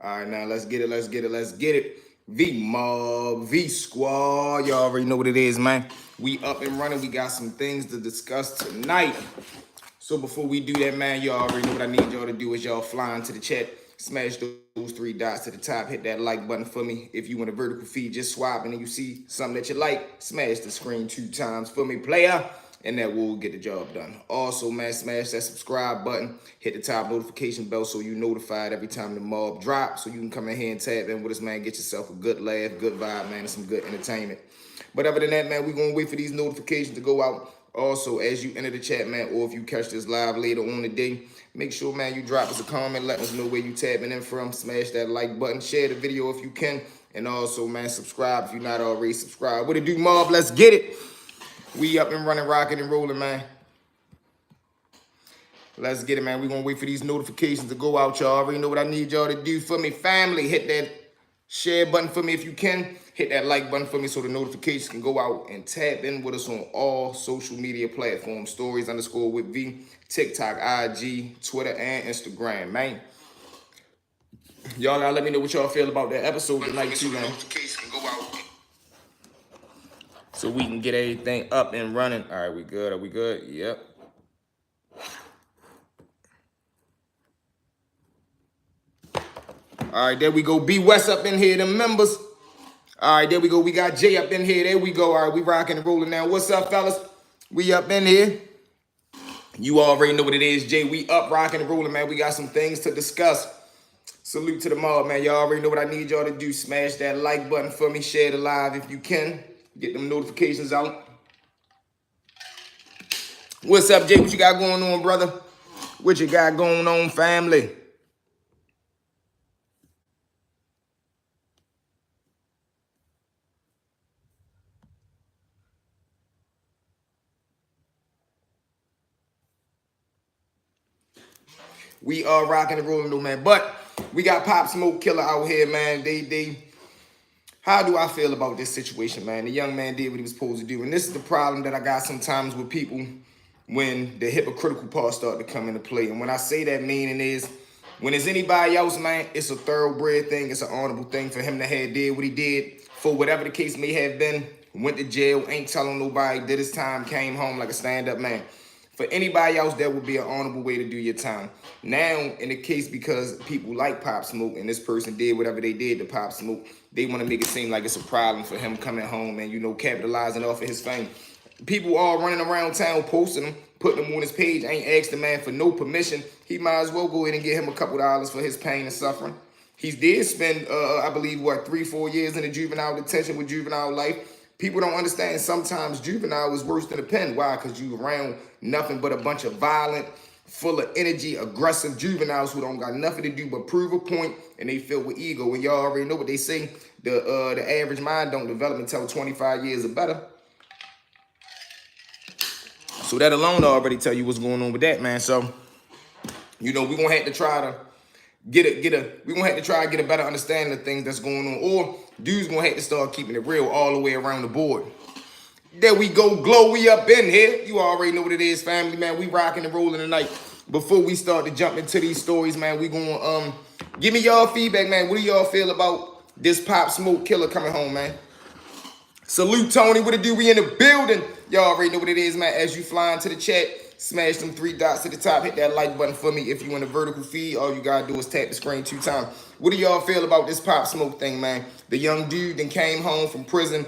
All right, now let's get it. Let's get it. Let's get it. V Mob, V Squad. Y'all already know what it is, man. We up and running. We got some things to discuss tonight. So before we do that, man, y'all already know what I need y'all to do is y'all fly into the chat. Smash those three dots to the top. Hit that like button for me. If you want a vertical feed, just swap and you see something that you like, smash the screen 2 times for me, player. And that will get the job done. Also, man, smash that subscribe button. Hit the top notification bell so you're notified every time the mob drops. So you can come in here and tap in with us, man. Get yourself a good laugh, good vibe, man, and some good entertainment. But other than that, man, we're going to wait for these notifications to go out. Also, as you enter the chat, man, or if you catch this live later on the day, make sure, man, you drop us a comment. Let us know where you tapping in from. Smash that like button. Share the video if you can. And also, man, subscribe if you're not already subscribed. What it do, mob? Let's get it. We up and running, rocking and rolling, man. Let's get it, man. We're going to wait for these notifications to go out, y'all. Already know what I need y'all to do for me. Family, hit that share button for me if you can. Hit that like button for me so the notifications can go out, and tap in with us on all social media platforms. Stories_with_V, TikTok, IG, Twitter, and Instagram, man. Y'all gotta let me know what y'all feel about that episode tonight, too, man. So we can get everything up and running. All right, we good? Are we good? Yep. All right, there we go. B West up in here, the members. All right, there we go. We got Jay up in here. There we go. All right, we rocking and rolling now. What's up, fellas? We up in here. You already know what it is, Jay. We up, rocking and rolling, man. We got some things to discuss. Salute to the mob, man. Y'all already know what I need y'all to do. Smash that like button for me. Share the live if you can. Get them notifications out. What's up, Jay? What you got going on, brother? What you got going on, family? We are rocking and rolling though, man. But we got Pop Smoke Killer out here, man. How do I feel about this situation, man? The young man did what he was supposed to do. And this is the problem that I got sometimes with people when the hypocritical part start to come into play. And when I say that, meaning is when it's anybody else, man, it's a thoroughbred thing. It's an honorable thing for him to have did what he did for whatever the case may have been. Went to jail, ain't telling nobody, did his time, came home like a stand-up man. For anybody else, that would be an honorable way to do your time. Now, in the case, because people like Pop Smoke and this person did whatever they did to Pop Smoke, they want to make it seem like it's a problem for him coming home and, you know, capitalizing off of his fame. People all running around town posting him, putting him on his page. Ain't asked the man for no permission. He might as well go ahead and get him a couple dollars for his pain and suffering. He did spend, I believe, 3-4 years in the juvenile detention with juvenile life. People don't understand sometimes juvenile is worse than a pen. Why? Because you around nothing but a bunch of violent, full of energy, aggressive juveniles who don't got nothing to do but prove a point, and they filled with ego. And y'all already know what they say. The average mind don't develop until 25 years or better. So that alone already tell you what's going on with that, man. So, you know, we're gonna have to try to we're gonna have to try to get a better understanding of things that's going on. Or dude's gonna have to start keeping it real all the way around the board. There we go, Glow. We up in here. You already know what it is, family, man. We rocking and rolling tonight. Before we start to jump into these stories, man, we gonna give me y'all feedback, man. What do y'all feel about this Pop Smoke Killer coming home, man? Salute, Tony. What it do? We in the building. Y'all already know what it is, man. As you fly into the chat, smash them 3 dots to the top. Hit that like button for me. If you in a vertical feed, all you gotta do is tap the screen 2 times. What do y'all feel about this Pop Smoke thing, man? The young dude then came home from prison.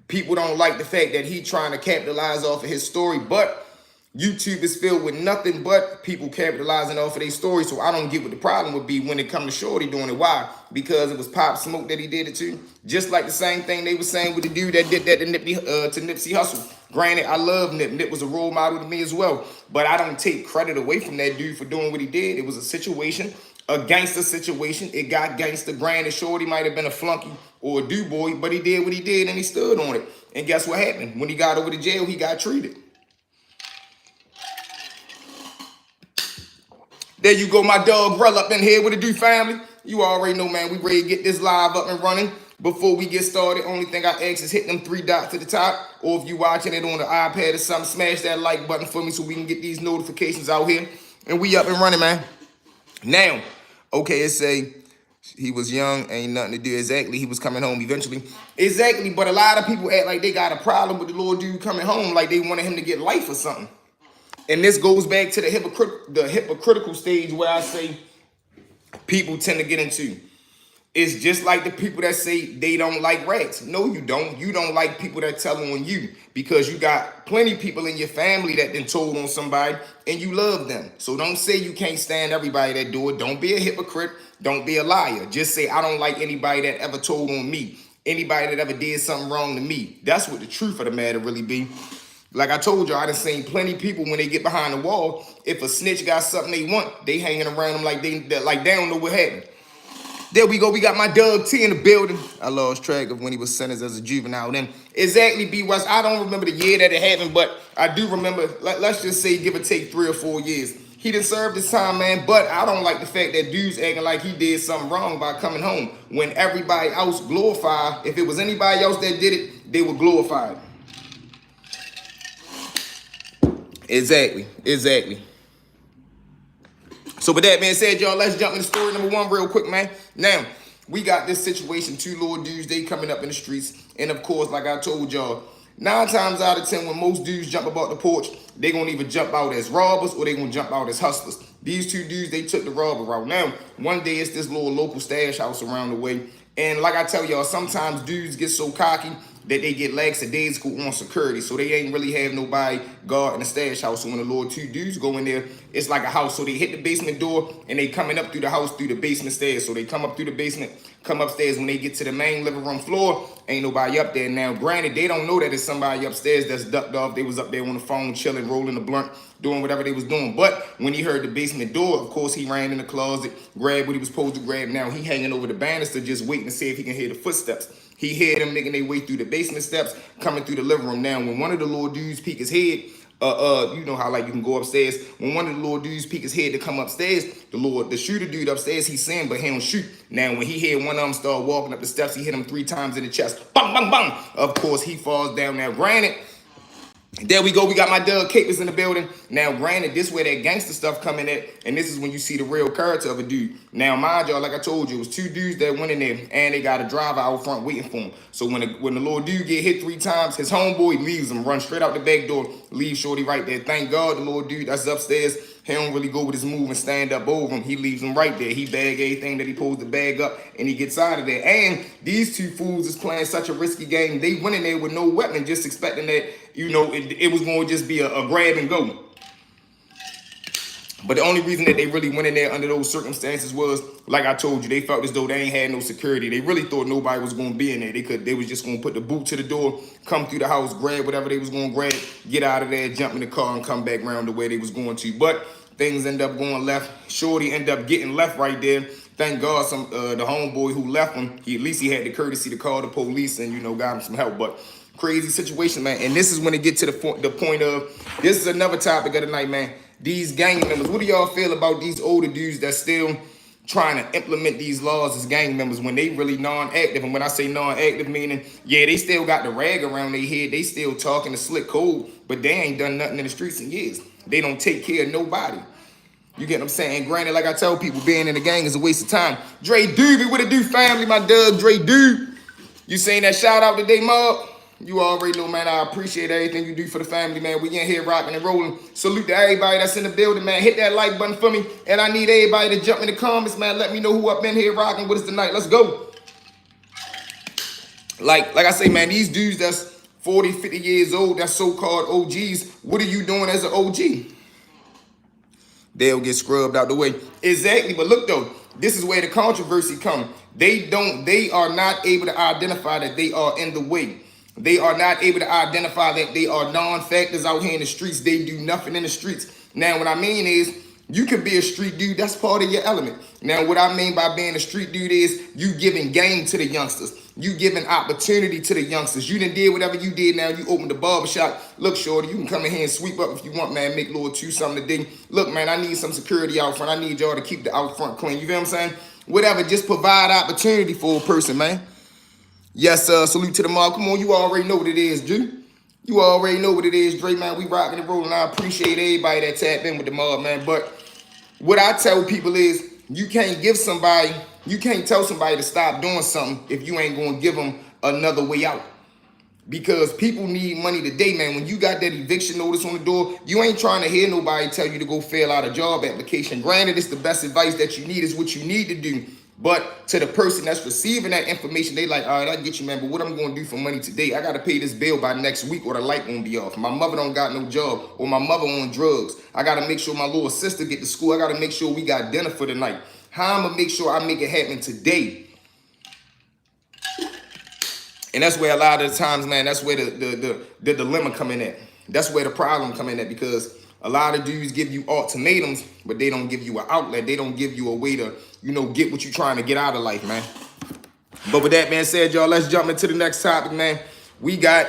People don't like the fact that he trying to capitalize off of his story, but YouTube is filled with nothing but people capitalizing off of their story. So I don't get what the problem would be when it comes to Shorty doing it. Why? Because it was Pop Smoke that he did it to. Just like the same thing they were saying with the dude that did that to Nipsey Hussle. Granted, I love Nip. Nip was a role model to me as well. But I don't take credit away from that dude for doing what he did. It was a situation, a gangster situation. It got gangster. Granted, Shorty might have been a flunky or a do-boy, but he did what he did and he stood on it. And guess what happened? When he got over to jail, he got treated. There you go, my dog Rel up in here. What it do, family? You already know, man. We ready to get this live up and running. Before we get started, only thing I ask is hit them 3 dots to the top. Or if you watching it on the iPad or something, smash that like button for me so we can get these notifications out here. And we up and running, man. Now, okay, it say, He was young, ain't nothing to do. Exactly, he was coming home eventually. Exactly, but a lot of people act like they got a problem with the little dude coming home, like they wanted him to get life or something. And this goes back to the hypocritical stage where I say people tend to get into. It's just like the people that say they don't like rats. No, you don't. You don't like people that tell on you because you got plenty of people in your family that then told on somebody and you love them. So don't say you can't stand everybody that do it. Don't be a hypocrite. Don't be a liar. Just say, I don't like anybody that ever told on me. Anybody that ever did something wrong to me. That's what the truth of the matter really be. Like I told you, I done seen plenty of people when they get behind the wall, if a snitch got something they want, they hanging around them like they don't know what happened. There we go. We got my Doug T in the building. I lost track of when he was sentenced as a juvenile. Then exactly, B West. I don't remember the year that it happened, but I do remember. Let's just say, give or take 3 or 4 years. He done served his time, man. But I don't like the fact that dude's acting like he did something wrong by coming home when everybody else glorified. If it was anybody else that did it, they were glorified. Exactly. So with that being said, y'all, let's jump into story number 1 real quick, man. Now, we got this situation, 2 little dudes, they coming up in the streets. And of course, like I told y'all, 9 times out of 10, when most dudes jump about the porch, they gonna either jump out as robbers or they gonna jump out as hustlers. These 2 dudes, they took the robber route. Now, one day it's this little local stash house around the way. And like I tell y'all, sometimes dudes get so cocky that they get lackadaisical on security. So they ain't really have nobody guarding the stash house. So when the little 2 dudes go in there, it's like a house. So they hit the basement door and they coming up through the house through the basement stairs. So they come up through the basement, come upstairs. When they get to the main living room floor, ain't nobody up there. Now, granted, they don't know that it's somebody upstairs that's ducked off. They was up there on the phone, chilling, rolling the blunt, doing whatever they was doing. But when he heard the basement door, of course, he ran in the closet, grabbed what he was supposed to grab. Now he hanging over the banister, just waiting to see if he can hear the footsteps. He heard them making their way through the basement steps, coming through the living room. Now, when one of the little dudes peek his head, you know how like you can go upstairs. When one of the little dudes peek his head to come upstairs, the shooter dude upstairs, he's saying, but he don't shoot. Now, when he heard one of them start walking up the steps, he hit him 3 times in the chest. Bang, bang, bang. Of course, he falls down. Now, granted, there we go. We got my Doug Capers in the building. Now, granted, this where that gangster stuff coming at, and this is when you see the real character of a dude. Now, mind y'all, like I told you, it was 2 dudes that went in there, and they got a driver out front waiting for him. So when the little dude get hit 3 times, his homeboy leaves him, run straight out the back door, leave shorty right there. Thank God the little dude that's upstairs, he don't really go with his move and stand up over him. He leaves him right there. He bag everything that he supposed to bag up, and he gets out of there. And these 2 fools is playing such a risky game. They went in there with no weapon, just expecting that, you know, it was going to just be a grab and go. But the only reason that they really went in there under those circumstances was, like I told you, they felt as though they ain't had no security. They really thought nobody was going to be in there. They was just going to put the boot to the door, come through the house, grab whatever they was going to grab, get out of there, jump in the car, and come back around the way they was going to. But things end up going left. Shorty end up getting left right there. Thank God the homeboy who left him, at least he had the courtesy to call the police and, you know, got him some help. But crazy situation, man. And this is when it get to the point of, this is another topic of the night, man. These gang members. What do y'all feel about these older dudes that still trying to implement these laws as gang members when they really non-active? And when I say non-active, meaning, yeah, they still got the rag around their head. They still talking the slick code, but they ain't done nothing in the streets in years. They don't take care of nobody. You get what I'm saying? Granted, like I tell people, being in the gang is a waste of time. Dre Doobie, what it do, family? My Doug, Dre Doobie. You saying that shout out today, Mob? You already know, man, I appreciate everything you do for the family, man. We in here rocking and rolling. Salute to everybody that's in the building, man. Hit that like button for me. And I need everybody to jump in the comments, man. Let me know who up in here rocking with us tonight. Let's go. Like I say, man, these dudes that's 40, 50 years old, that's so-called OGs, what are you doing as an OG? They'll get scrubbed out the way. Exactly, but look though, this is where the controversy come. They are not able to identify that they are in the way. They are not able to identify that they are non-factors out here in the streets. They do nothing in the streets. Now, what I mean is, you can be a street dude. That's part of your element. Now, what I mean by being a street dude is you giving game to the youngsters. You giving opportunity to the youngsters. You done did whatever you did. Now you opened the barbershop. Look, shorty, you can come in here and sweep up if you want, man. Make little 2 something today. Look, man, I need some security out front. I need y'all to keep the out front clean. You feel what I'm saying? Whatever, just provide opportunity for a person, man. Yes, salute to the mob. Come on, you already know what it is, Drew. You already know what it is, Dre, man. We rocking and rolling. I appreciate everybody that tapped in with the mob, man. But what I tell people is, you can't give somebody You can't tell somebody to stop doing something if you ain't gonna give them another way out. Because people need money today, man. When you got that eviction notice on the door, you ain't trying to hear nobody tell you to go fill out a job application. Granted, it's the best advice that you need, is what you need to do. But to the person that's receiving that information, they like, all right, I get you, man, but what I'm going to do for money today? I got to pay this bill by next week or the light won't be off. My mother don't got no job, or my mother on drugs. I got to make sure my little sister get to school. I got to make sure we got dinner for the night. How I'm going to make sure I make it happen today? And that's where a lot of the times, man, that's where the dilemma come in at. That's where the problem come in at, because a lot of dudes give you ultimatums, but they don't give you an outlet. They don't give you a way to, get what you're trying to get out of life, man. But with that being said, y'all, let's jump into the next topic, man. We got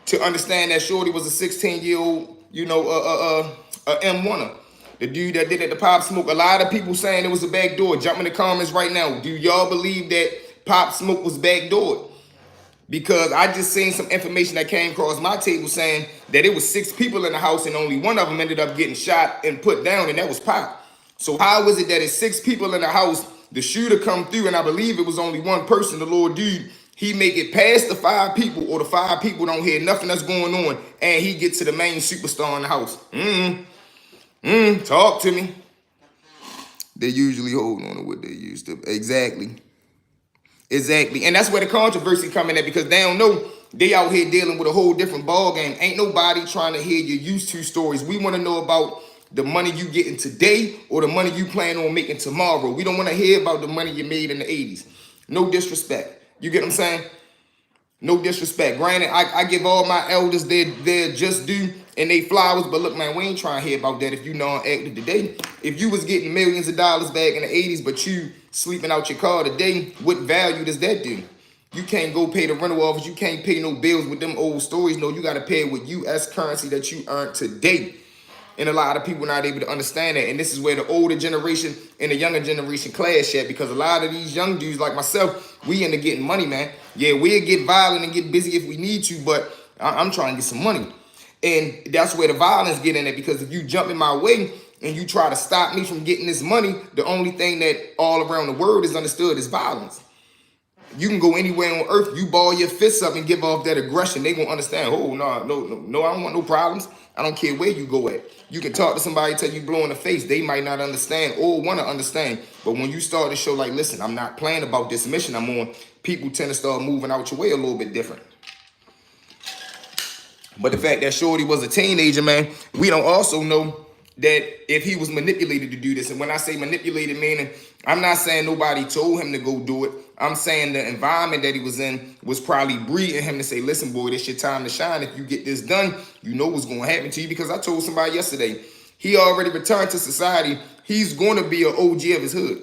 to understand that Shorty was a 16-year-old, M1er. The dude that did it, the Pop Smoke. A lot of people saying it was a backdoor. Jump in the comments right now. Do y'all believe that Pop Smoke was backdoored? Because I just seen some information that came across my table saying that it was 6 people in the house and only one of them ended up getting shot and put down, and that was Pop. So how is it that it's 6 people in the house, the shooter come through, and I believe it was only one person, the little dude, he make it past the 5 people, or the 5 people don't hear nothing that's going on, and he gets to the main superstar in the house? Talk to me. They usually hold on to what they used to. Exactly. And that's where the controversy come in at, because they don't know they out here dealing with a whole different ball game. Ain't nobody trying to hear your used to stories. We want to know about the money you getting today or the money you plan on making tomorrow. We don't want to hear about the money you made in the 80s. No disrespect. You get what I'm saying? No disrespect. Granted, I give all my elders their just due and they flowers, but look, man, we ain't trying to hear about that if you non-active today. If you was getting millions of dollars back in the 80s, but you sleeping out your car today, what value does that do? You can't go pay the rental office. You can't pay no bills with them old stories. No, you got to pay it with U.S. currency that you earned today. And a lot of people not able to understand that. And this is where the older generation and the younger generation clash at, because a lot of these young dudes like myself, we into getting money, man. Yeah, we'll get violent and get busy if we need to, but I'm trying to get some money. And that's where the violence get in it, because if you jump in my way and you try to stop me from getting this money, the only thing that all around the world is understood is violence. You can go anywhere on earth, you ball your fists up and give off that aggression, they gonna understand, oh, no, I don't want no problems. I don't care where you go at. You can talk to somebody till you blow in the face. They might not understand or want to understand. But when you start to show like, listen, I'm not playing about this mission I'm on, people tend to start moving out your way a little bit different. But the fact that Shorty was a teenager, man, we don't also know that if he was manipulated to do this. And when I say manipulated, meaning I'm not saying nobody told him to go do it. I'm saying the environment that he was in was probably breeding him to say, listen, boy, this your time to shine. If you get this done, you know what's going to happen to you. Because I told somebody yesterday, he already returned to society. He's going to be an OG of his hood.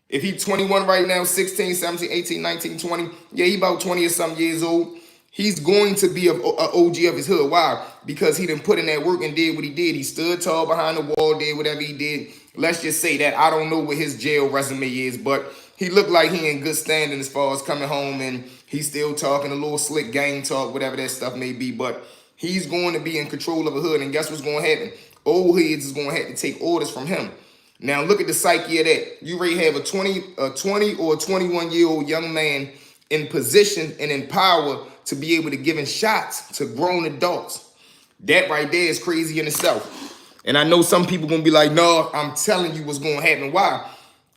If he's 21 right now, 16, 17, 18, 19, 20, yeah, he about 20 or something years old. He's going to be an OG of his hood. Why? Because he done put in that work and did what he did. He stood tall behind the wall, did whatever he did. Let's just say that. I don't know what his jail resume is, but he looked like he in good standing as far as coming home, and he's still talking a little slick gang talk, whatever that stuff may be. But he's going to be in control of a hood, and guess what's going to happen? Old heads is going to have to take orders from him. Now look at the psyche of that. You already have a 20 or 21-year-old young man in position and in power to be able to give shots to grown adults. That right there is crazy in itself. And I know some people gonna be like, no, I'm telling you what's gonna happen. Why?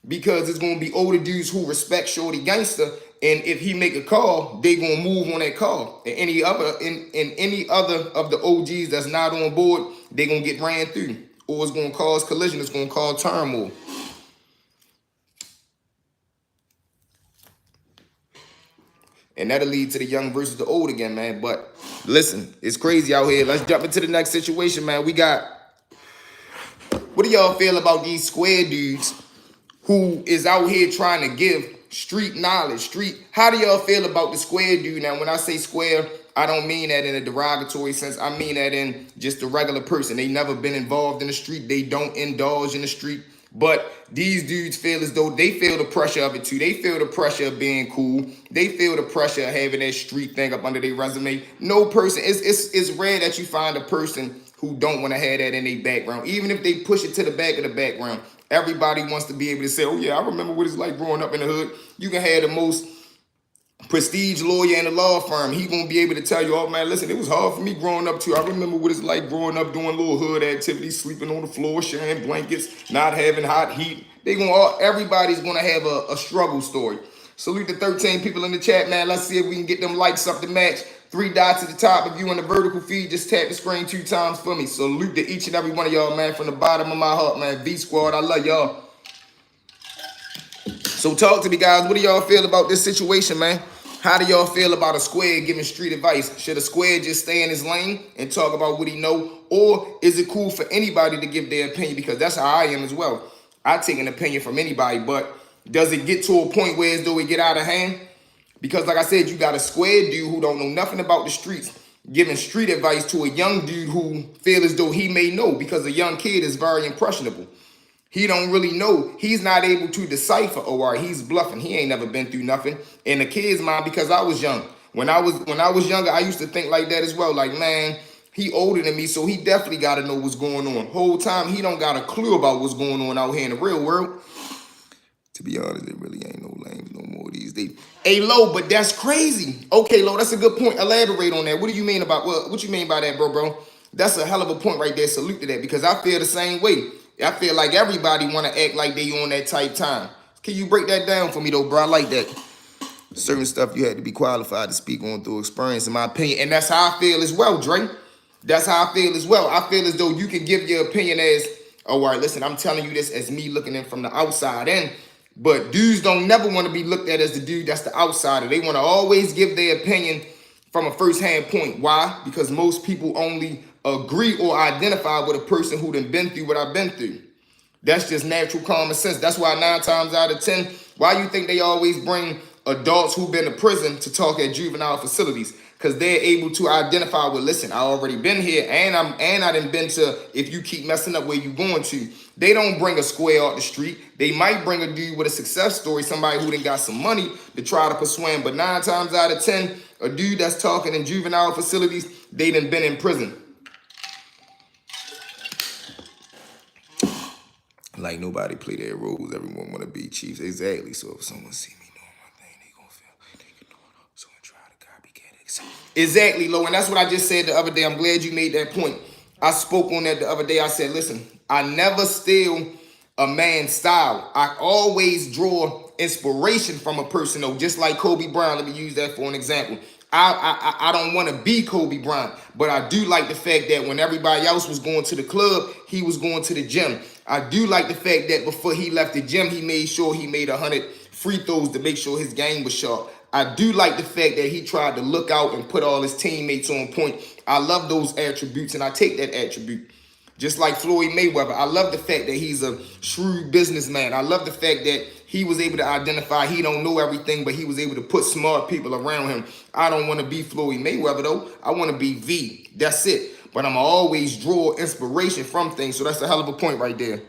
Because it's gonna be older dudes who respect Shorty Gangster, and if he make a call, they gonna move on that call. And any other of the OGs that's not on board, they gonna get ran through, or it's gonna cause collision. It's gonna cause turmoil. And that'll lead to the young versus the old again, man. But listen, it's crazy out here. Let's jump into the next situation, man. What do y'all feel about these square dudes who is out here trying to give street knowledge? How do y'all feel about the square dude? Now, when I say square, I don't mean that in a derogatory sense. I mean that in just a regular person. They never been involved in the street. They don't indulge in the street. But these dudes feel as though they feel the pressure of it too. They feel the pressure of being cool. They feel the pressure of having that street thing up under their resume. No person, it's rare that you find a person who don't want to have that in their background. Even if they push it to the back of the background, Everybody wants to be able to say, oh yeah, I remember what it's like growing up in the hood. You can have the most prestige lawyer in the law firm. He gonna be able to tell you, oh man, listen, it was hard for me growing up too. I remember what it's like growing up doing little hood activities, sleeping on the floor, sharing blankets, not having hot heat. Everybody's gonna have a struggle story. Salute the 13 people in the chat, man. Let's see if we can get them likes up to match. 3 dots at the top. If you in the vertical feed, just tap the screen 2 times for me. Salute to each and every one of y'all, man, from the bottom of my heart, man. V Squad, I love y'all. So talk to me, guys. What do y'all feel about this situation, man? How do y'all feel about a square giving street advice? Should a square just stay in his lane and talk about what he know? Or is it cool for anybody to give their opinion? Because that's how I am as well. I take an opinion from anybody, but does it get to a point where as though it get out of hand? Because like I said, you got a square dude who don't know nothing about the streets giving street advice to a young dude who feel as though he may know, because a young kid is very impressionable. He don't really know. He's not able to decipher. Oh, all right, he's bluffing. He ain't never been through nothing. In the kid's mind, because I was young. When I was younger, I used to think like that as well. Like, man, he older than me, so he definitely got to know what's going on. Whole time, he don't got a clue about what's going on out here in the real world. To be honest, there really ain't no lames no more these days. Hey, Lo, but that's crazy. Okay, Lo, that's a good point. Elaborate on that. What do you mean about what you mean by that, bro? That's a hell of a point right there. Salute to that, because I feel the same way. I feel like everybody want to act like they on that type time. Can you break that down for me, though, bro? I like that. Certain stuff you had to be qualified to speak on through experience, in my opinion. And that's how I feel as well, Dre. That's how I feel as well. I feel as though you can give your opinion as, oh, all right, listen, I'm telling you this as me looking in from the outside in. But dudes don't never want to be looked at as the dude that's the outsider. They want to always give their opinion from a first-hand point. Why? Because most people only agree or identify with a person who done been through what I've been through. That's just natural common sense. That's why 9 times out of 10, why you think they always bring adults who've been to prison to talk at juvenile facilities? Because they're able to identify with, listen, I already been here, and I done been to, if you keep messing up where you going to. They don't bring a square out the street. They might bring a dude with a success story, somebody who done got some money to try to persuade. But 9 times out of 10, a dude that's talking in juvenile facilities, they done been in prison. Like nobody play their roles. Everyone want to be chiefs. Exactly. So if someone see me doing my thing, they gonna feel they can do it. So and try to copycat it. Exactly, Lo. And that's what I just said the other day. I'm glad you made that point. I spoke on that the other day. I said, listen, I never steal a man's style. I always draw inspiration from a person, though. Just like Kobe Bryant. Let me use that for an example. I don't want to be Kobe Bryant, but I do like the fact that when everybody else was going to the club, he was going to the gym. I do like the fact that before he left the gym, he made sure he made 100 free throws to make sure his game was sharp. I do like the fact that he tried to look out and put all his teammates on point. I love those attributes, and I take that attribute. Just like Floyd Mayweather, I love the fact that he's a shrewd businessman. I love the fact that he was able to identify he don't know everything, but he was able to put smart people around him. I don't want to be Floyd Mayweather, though. I want to be V. That's it. But I'm always draw inspiration from things. So that's a hell of a point right there.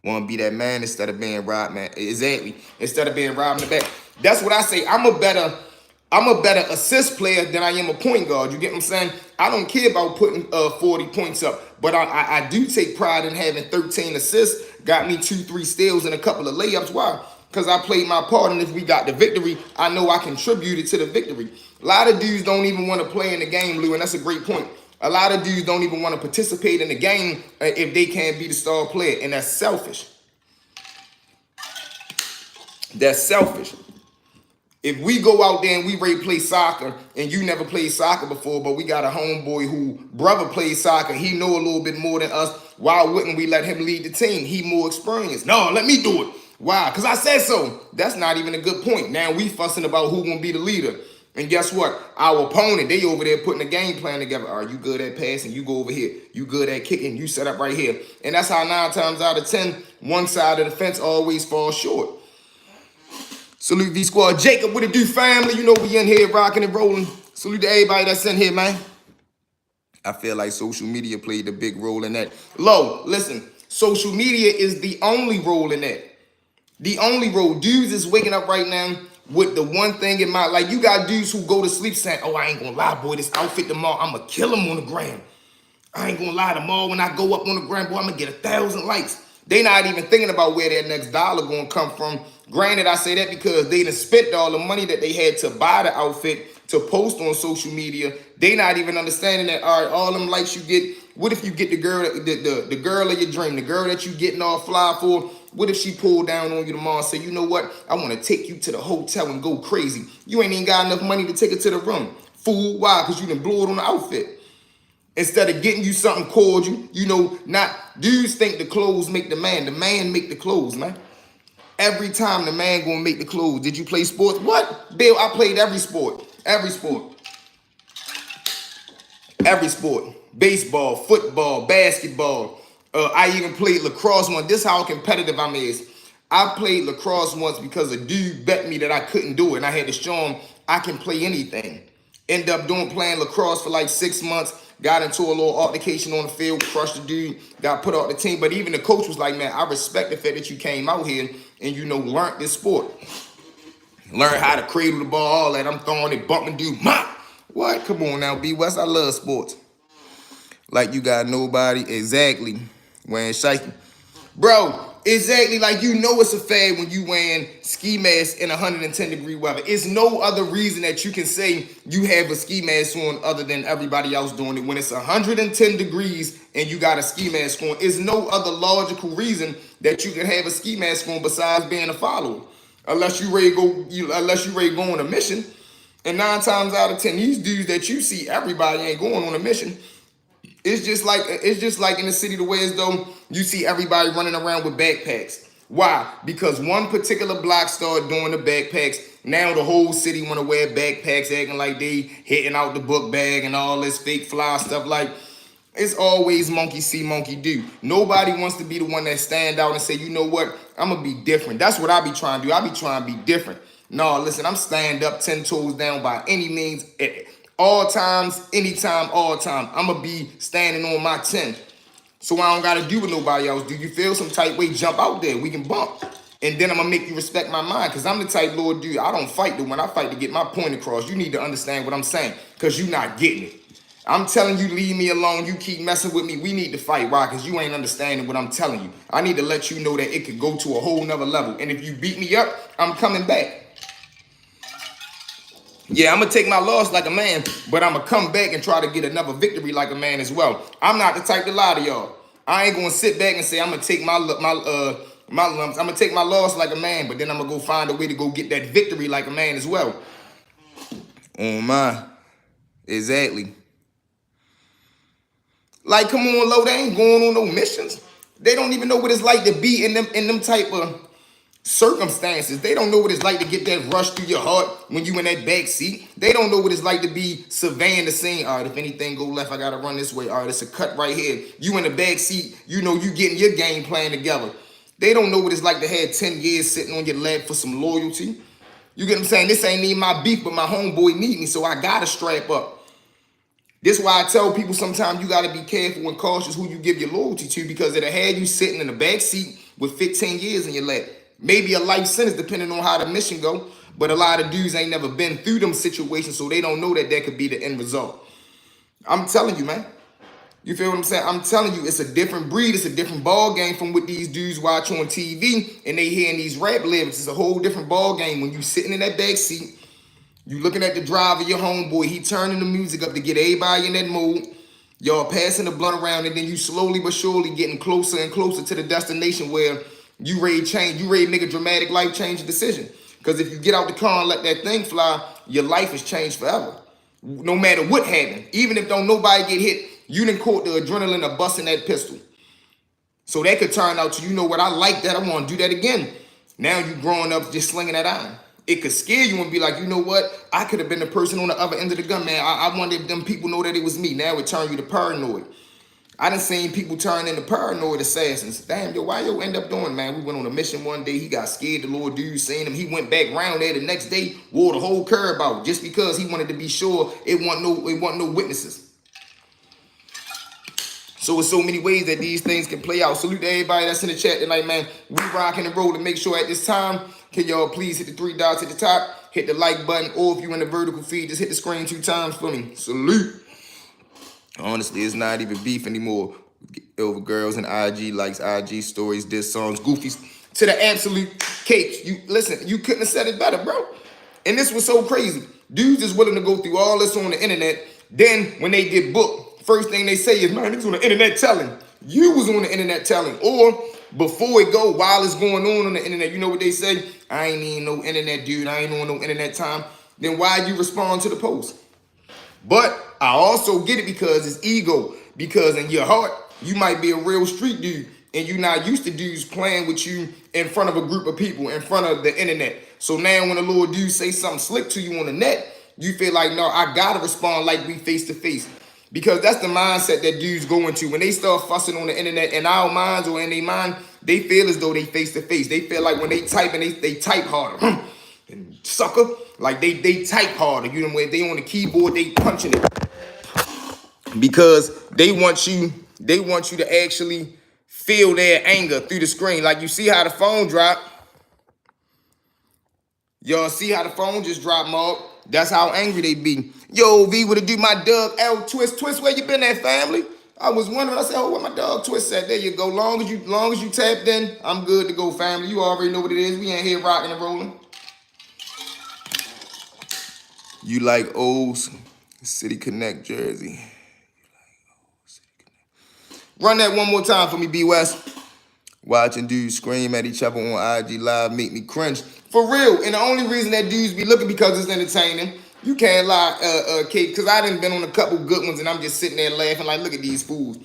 Want to be that man instead of being robbed, man. Exactly. Instead of being robbed in the back. That's what I say. I'm a better assist player than I am a point guard. You get what I'm saying? I don't care about putting 40 points up, but I do take pride in having 13 assists. Got me 2-3 steals and a couple of layups. Why? Because I played my part, and if we got the victory, I know I contributed to the victory. A lot of dudes don't even want to play in the game, Lou, and that's a great point. A lot of dudes don't even want to participate in the game if they can't be the star player, and that's selfish. That's selfish. If we go out there and we ready to play soccer, and you never played soccer before, but we got a homeboy who brother plays soccer, he know a little bit more than us, why wouldn't we let him lead the team? He more experienced. No, let me do it. Why? Because I said so. That's not even a good point. Now we fussing about who gonna be the leader. And guess what? Our opponent, they over there putting a game plan together. Are you good at passing? You go over here. You good at kicking? You set up right here. And that's how 9 times out of 10, one side of the fence always falls short. Salute V Squad. Jacob, what it do, family? You know we in here rocking and rolling. Salute to everybody that's in here, man. I feel like social media played a big role in that. Lo, listen, social media is the only role in that. The only role. Dudes is waking up right now with the one thing in mind. Like, you got dudes who go to sleep saying, oh, I ain't gonna lie, boy, this outfit tomorrow, I'm gonna kill him on the gram. I ain't gonna lie, tomorrow when I go up on the gram, boy, I'm gonna get 1,000 likes. They not even thinking about where their next dollar gonna come from. Granted, I say that because they done spent all the money that they had to buy the outfit to post on social media. They not even understanding that, all right, all them likes you get, what if you get the girl, the girl of your dream, the girl that you getting all fly for? What if she pulled down on you tomorrow and say, you know what, I want to take you to the hotel and go crazy. You ain't even got enough money to take her to the room. Fool, why? Because you done blew it on the outfit. Instead of getting you something cordial, you know, not, dudes think the clothes make the man make the clothes, man. Every time the man gonna make the clothes. Did you play sports? What? Bill, I played every sport. Every sport. Every sport. Baseball, football, basketball. I even played lacrosse once. This is how competitive I'm is. I played lacrosse once because a dude bet me that I couldn't do it. And I had to show him I can play anything. End up playing lacrosse for like 6 months. Got into a little altercation on the field, crushed the dude, got put off the team. But even the coach was like, man, I respect the fact that you came out here and, you know, learned this sport. Learn how to cradle the ball, all that. I'm throwing it, bumping dude. What? Come on now, B West. I love sports. Like you got nobody. Exactly. Wearing shaking. Bro, exactly, like you know it's a fad when you wearing ski masks in 110-degree weather. It's no other reason that you can say you have a ski mask on other than everybody else doing it. When it's 110 degrees and you got a ski mask on, it's no other logical reason that you can have a ski mask on besides being a follower. Unless you ready to go on a mission. And 9 times out of 10, these dudes that you see, everybody ain't going on a mission. It's just like in the city the way as though you see everybody running around with backpacks. Why? Because one particular block started doing the backpacks. Now the whole city want to wear backpacks, acting like they hitting out the book bag and all this fake fly stuff. Like, it's always monkey see, monkey do. Nobody wants to be the one that stand out and say, you know what, I'm going to be different. That's what I be trying to do. I be trying to be different. No, listen, I'm stand up 10 toes down by any means. All times, anytime, all time. I'm going to be standing on my 10. So I don't got to do what nobody else do. You feel some type way, jump out there. We can bump. And then I'm going to make you respect my mind because I'm the type Lord dude. I don't fight the one. I fight to get my point across. You need to understand what I'm saying because you're not getting it. I'm telling you, leave me alone. You keep messing with me. We need to fight. Why? Because you ain't understanding what I'm telling you. I need to let you know that it could go to a whole nother level. And if you beat me up, I'm coming back. Yeah, I'm going to take my loss like a man, but I'm going to come back and try to get another victory like a man as well. I'm not the type to lie to y'all. I ain't going to sit back and say I'm going to take my lumps. I'm going to take my loss like a man, but then I'm going to go find a way to go get that victory like a man as well. Oh, my. Exactly. Like, come on, Lo, they ain't going on no missions. They don't even know what it's like to be in them type of circumstances. They don't know what it's like to get that rush through your heart when you in that back seat. They don't know what it's like to be surveying the scene. All right, if anything go left, I gotta run this way. All right, it's a cut right here. You in the back seat, you know you getting your game plan together. They don't know what it's like to have 10 years sitting on your lap for some loyalty. You get what I'm saying? This ain't even my beef, but my homeboy need me, so I gotta strap up. This is why I tell people sometimes you gotta be careful and cautious who you give your loyalty to because it'll have you sitting in the back seat with 15 years in your lap. Maybe a life sentence depending on how the mission go. But a lot of dudes ain't never been through them situations, so they don't know that that could be the end result. I'm telling you, man. You feel what I'm saying? I'm telling you, it's a different breed. It's a different ball game from what these dudes watch on TV and they hearing these rap lyrics. It's a whole different ball game when you sitting in that back seat. You looking at the driver, your homeboy. He turning the music up to get everybody in that mood. Y'all passing the blunt around, and then you slowly but surely getting closer and closer to the destination where you ready to change, you ready to make a dramatic life-changing decision. Because if you get out the car and let that thing fly, your life has changed forever. No matter what happened. Even if don't nobody get hit, you done caught the adrenaline of busting that pistol. So that could turn out to, you know what, I like that, I want to do that again. Now you growing up just slinging that iron. It could scare you and be like, you know what, I could have been the person on the other end of the gun, man. I wanted them people know that it was me. Now it turned you to paranoid. I done seen people turn into paranoid assassins. Damn, yo, why yo end up doing, man? We went on a mission one day. He got scared. The little dude seen him. He went back round there the next day, wore the whole curb out just because he wanted to be sure it wasn't no witnesses. So it's so many ways that these things can play out. Salute to everybody that's in the chat tonight, man. We rocking and rolling. Make sure at this time, can y'all please hit the 3 dots at the top, hit the like button, or if you're in the vertical feed, just hit the screen 2 times for me. Salute. Honestly, it's not even beef anymore. Over girls and IG likes IG stories, diss songs, goofies to the absolute cakes. You listen, you couldn't have said it better, bro. And this was so crazy. Dudes is willing to go through all this on the internet. Then when they get booked, first thing they say is, man, it's on the internet telling. You was on the internet telling. Or before it go, while it's going on the internet, you know what they say? I ain't need no internet, dude. I ain't on no internet time. Then why you respond to the post? But I also get it because it's ego. Because in your heart, you might be a real street dude and you're not used to dudes playing with you in front of a group of people, in front of the internet. So now when a little dude say something slick to you on the net, you feel like, no, I gotta respond like we face to face. Because that's the mindset that dudes go into. When they start fussing on the internet, in our minds or in their mind, they feel as though they face to face. They feel like when they type and they type harder. And sucker, like they type harder. You know, when they on the keyboard, they punching it. Because they want you to actually feel their anger through the screen. Like you see how the phone dropped. Y'all see how the phone just dropped, Mark? That's how angry they be. Yo, V, would it do my dog L Twist? Twist, where you been at, family? I was wondering. I said, oh, where my dog Twist at? There you go. Long as you tapped in, I'm good to go, family. You already know what it is. We ain't here rocking and rolling. You like old City Connect jersey. Run that one more time for me, B West. Watching dudes scream at each other on IG Live make me cringe. For real. And the only reason that dudes be looking because it's entertaining. You can't lie, Kate, because I done been on a couple good ones and I'm just sitting there laughing like, look at these fools.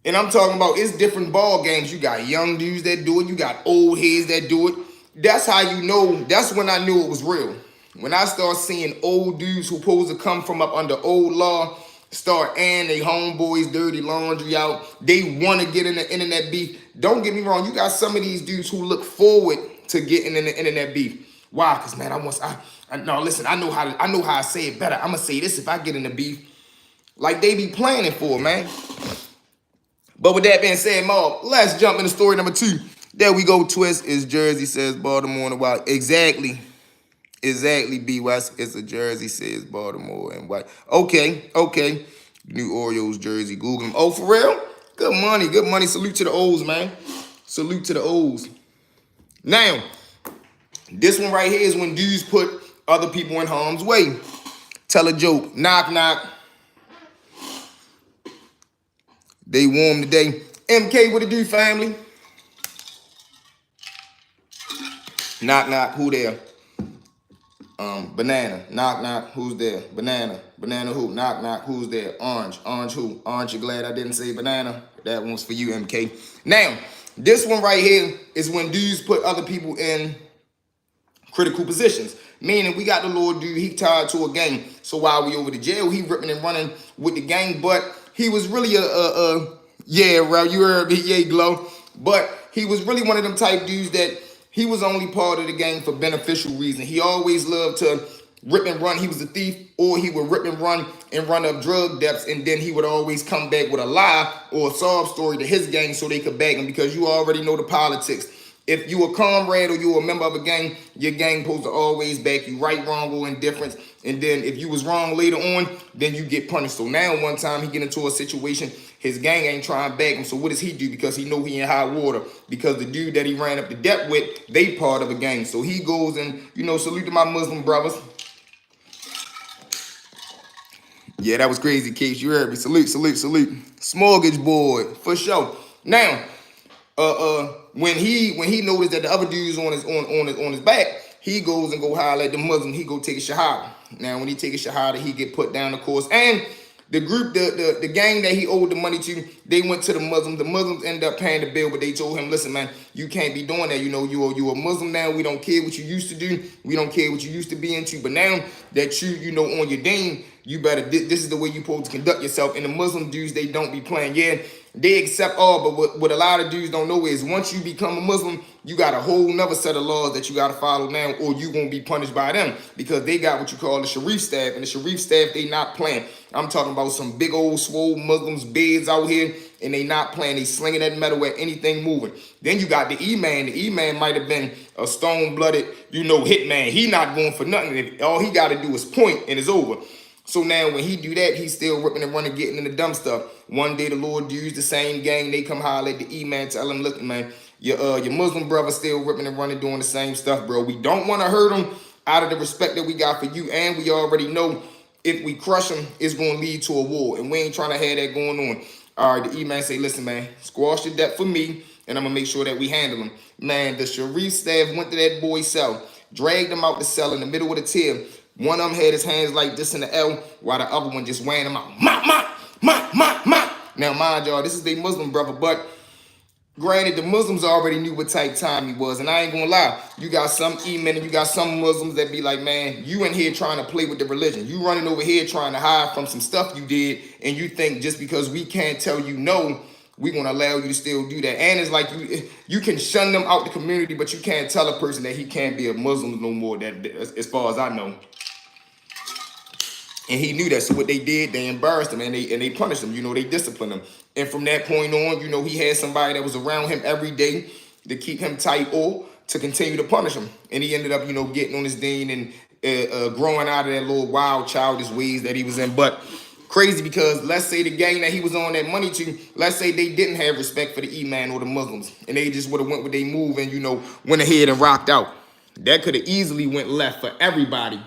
And I'm talking about it's different ball games. You got young dudes that do it. You got old heads that do it. That's how you know. That's when I knew it was real. When I start seeing old dudes who supposed to come from up under old law start airing they homeboys' dirty laundry out. They want to get in the internet beef. Don't get me wrong. You got some of these dudes who look forward to getting in the internet beef. Why? Because man, listen. I know how I say it better. I'm gonna say this if I get in the beef. Like they be planning for it, man. But with that being said, Mark, let's jump into story number 2. There we go. Twist is jersey says Baltimore and white. Exactly, B West. It's a jersey says Baltimore and white. Okay. New Orioles jersey. Google them. Oh, for real? Good money. Salute to the O's, man. Salute to the O's. Now, this one right here is when dudes put other people in harm's way. Tell a joke. Knock, knock. They warm today. MK, what it do, family? Knock, knock. Who there? Banana. Knock, knock. Who's there? Banana. Banana who? Knock, knock. Who's there? Orange. Orange who? Orange, you glad I didn't say banana? That one's for you, MK. Now, this one right here is when dudes put other people in critical positions. Meaning we got the little dude, he tied to a gang. So while we over to jail, he ripping and running with the gang. But he was really yeah, bro, you heard me, yeah, Glow. But he was really one of them type dudes that he was only part of the gang for beneficial reason. He always loved to rip and run. He was a thief, or he would rip and run up drug debts, and then he would always come back with a lie or a sob story to his gang so they could bag him, because you already know the politics. If you a comrade or you a member of a gang, your gang supposed to always back you, right, wrong, or indifference. And then if you was wrong later on, then you get punished. So now one time he get into a situation, his gang ain't trying to bag him. So what does he do? Because he know he in high water. Because the dude that he ran up the debt with, they part of a gang. So he goes and, salute to my Muslim brothers. Yeah, that was crazy, Case. You heard me. Salute. Smorgasbord boy, for sure. Now, when he noticed that the other dude's on his back, he goes and go holler at the Muslim. He go take a shahada. Now, when he take a shahada, he get put down, of course. And the group, the gang that he owed the money to, they went to the Muslims. The Muslims ended up paying the bill, but they told him, listen, man, you can't be doing that. You a Muslim now. We don't care what you used to do. We don't care what you used to be into. But now that you on your deen, you better, this is the way you're supposed to conduct yourself. And the Muslim dudes, they don't be playing. Yeah, they accept all, but what a lot of dudes don't know is once you become a Muslim, you got a whole nother set of laws that you got to follow now, or you won't be punished by them, because they got what you call the Sharif staff, and the Sharif staff, they not playing. I'm talking about some big old swole Muslims beds out here, and they not playing. They slinging that metal at anything moving. Then you got the E-Man. The E-Man might have been a stone-blooded, hitman. He not going for nothing. All he got to do is point, and it's over. So now when he do that, he's still ripping and running, getting in the dumb stuff. One day the Lord use the same gang, they come holler at the E-man, tell him, look, man, your Muslim brother still ripping and running, doing the same stuff, bro. We don't want to hurt him out of the respect that we got for you, and we already know if we crush him, it's going to lead to a war, and we ain't trying to have that going on. All right, the E-man say, listen, man, squash the debt for me, and I'm going to make sure that we handle him. Man, the Sharif staff went to that boy's cell, dragged him out the cell in the middle of the tier. One of them had his hands like this in the L, while the other one just weighing him out. Ma, ma, ma, ma, ma. Now, mind y'all, this is their Muslim brother, but granted, the Muslims already knew what type time he was, and I ain't gonna lie. You got some E-men and you got some Muslims that be like, man, you in here trying to play with the religion. You running over here trying to hide from some stuff you did, and you think just because we can't tell you no, we're gonna allow you to still do that. And it's like you can shun them out the community, but you can't tell a person that he can't be a Muslim no more, that as far as I know. And he knew that. So what they did, they embarrassed him and they punished him. You know, they disciplined him. And from that point on, you know, he had somebody that was around him every day to keep him tight or to continue to punish him. And he ended up, you know, getting on his dean and growing out of that little wild, childish ways that he was in. But crazy because let's say the gang that he was on that money to, let's say they didn't have respect for the E-man or the Muslims. And they just would have went with their move and, you know, went ahead and rocked out. That could have easily went left for everybody.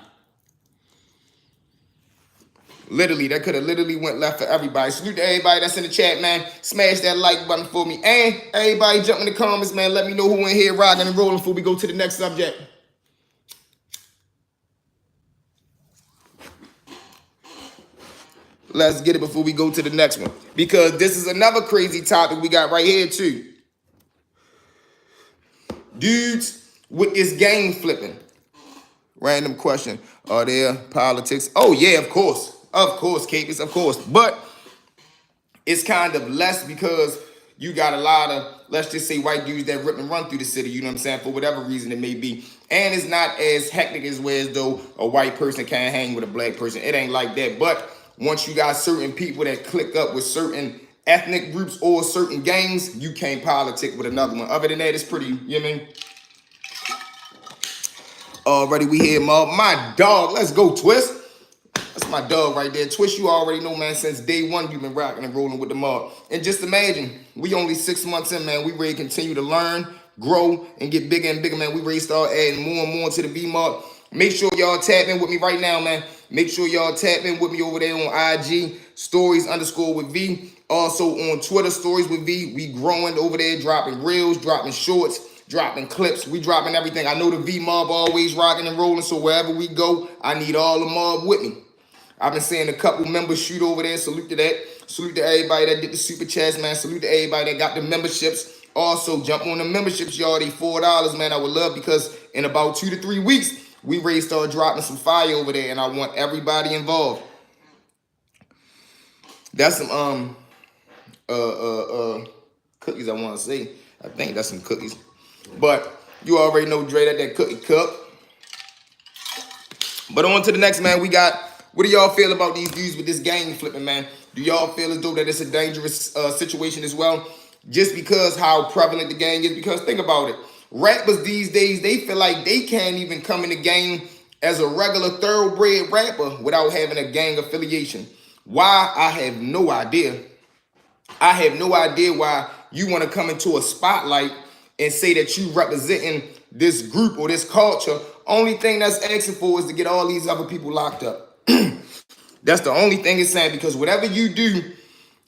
Literally, that could have literally went left for everybody. Salute to everybody that's in the chat, man. Smash that like button for me. And everybody jump in the comments, man. Let me know who in here rocking and rolling before we go to the next subject. Let's get it before we go to the next one. Because this is another crazy topic we got right here, too. Dudes with this game flipping. Random question. Are there politics? Oh, yeah, of course. Of course, Capers, of course. But it's kind of less because you got a lot of, let's just say, white dudes that rip and run through the city, you know what I'm saying, for whatever reason it may be. And it's not as hectic as though a white person can't hang with a black person. It ain't like that. But once you got certain people that click up with certain ethnic groups or certain gangs, you can't politic with another one. Other than that, it's pretty, you know what I mean? Already we here, my dog. Let's go, Twist. That's my dog right there. Twist, you already know, man, since day one you've been rocking and rolling with the mob. And just imagine, we only 6 months in, man. We ready to continue to learn, grow, and get bigger and bigger, man. We ready to start adding more and more to the V-Mob. Make sure y'all tap in with me right now, man. Make sure y'all tap in with me over there on IG, stories_with V. Also on Twitter, stories with V. We growing over there, dropping reels, dropping shorts, dropping clips. We dropping everything. I know the V-Mob always rocking and rolling, so wherever we go, I need all the mob with me. I've been seeing a couple members shoot over there. Salute to that. Salute to everybody that did the super chats, man. Salute to everybody that got the memberships. Also, jump on the memberships, y'all. They $4, man. I would love because in about 2 to 3 weeks, we ready to start dropping some fire over there, and I want everybody involved. That's some cookies I want to say. I think that's some cookies. But you already know Dre that cookie cook. But on to the next, man. We got, what do y'all feel about these dudes with this gang flipping, man? Do y'all feel as though that it's a dangerous situation as well? Just because how prevalent the gang is? Because think about it. Rappers these days, they feel like they can't even come in the game as a regular thoroughbred rapper without having a gang affiliation. Why? I have no idea. I have no idea why you want to come into a spotlight and say that you representing this group or this culture. Only thing that's asking for is to get all these other people locked up. That's the only thing it's saying, because whatever you do,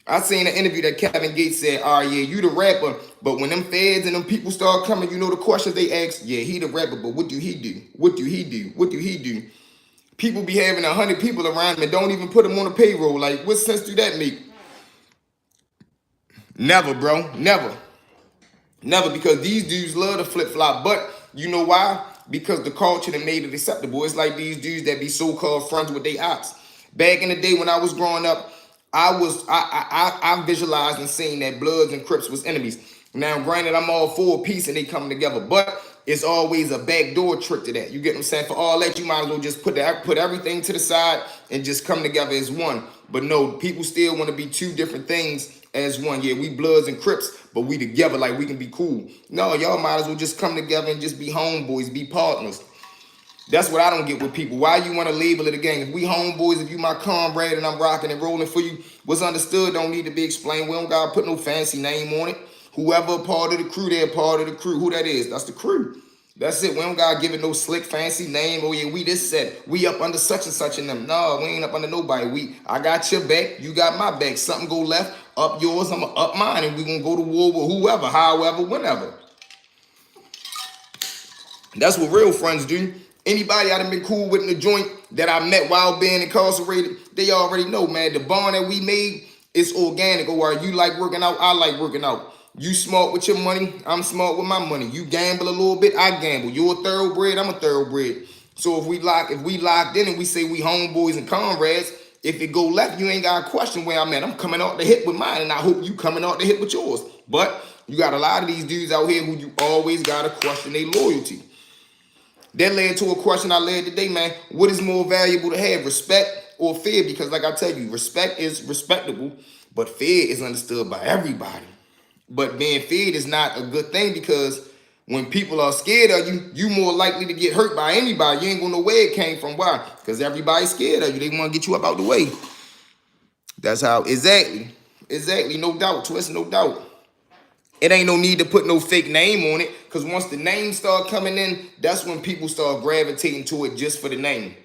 I seen an interview that Kevin Gates said, oh yeah, you the rapper, but when them feds and them people start coming, you know the questions they ask, yeah, he the rapper, but what do he do? What do he do? What do he do? People be having 100 people around him and don't even put him on the payroll. Like, what sense do that make? Never, bro. Never. Never, because these dudes love to flip-flop. But you know why? Because the culture that made it acceptable. It's like these dudes that be so-called friends with their ops. Back in the day when I was growing up, I visualized and seen that Bloods and Crips was enemies. Now, granted, I'm all for peace and they come together, but it's always a backdoor trick to that. You get what I'm saying? For all that, you might as well just put everything to the side and just come together as one. But no, people still want to be two different things as one. Yeah, we Bloods and Crips, but we together like we can be cool. No, y'all might as well just come together and just be homeboys, be partners. That's what I don't get with people. Why you want to label it a gang? If we homeboys, if you my comrade and I'm rocking and rolling for you, what's understood don't need to be explained. We don't gotta put no fancy name on it. Whoever a part of the crew, they're a part of the crew. Who that is? That's the crew. That's it. We don't gotta give it no slick fancy name. Oh yeah, we this set. We up under such and such in them. No, we ain't up under nobody. I got your back, you got my back. Something go left, up yours, I'ma up mine, and we gonna go to war with whoever, however, whenever. That's what real friends do. Anybody I done been cool with in the joint that I met while being incarcerated, they already know, man. The bond that we made is organic. Or you like working out, I like working out. You smart with your money, I'm smart with my money. You gamble a little bit, I gamble. You're a thoroughbred, I'm a thoroughbred. So if we locked in and we say we homeboys and comrades, if it go left, you ain't got to question where I'm at. I'm coming out the hip with mine, and I hope you coming out the hip with yours. But you got a lot of these dudes out here who you always got to question their loyalty. That led to a question I led today, man. What is more valuable to have, respect or fear? Because like I tell you, respect is respectable, but fear is understood by everybody. But being feared is not a good thing, because when people are scared of you, you more likely to get hurt by anybody. You ain't gonna know where it came from. Why? Because everybody's scared of you. They want to get you up out the way. That's how, exactly, no doubt, Twist, no doubt. It ain't no need to put no fake name on it, because once the name start coming in, that's when people start gravitating to it just for the name.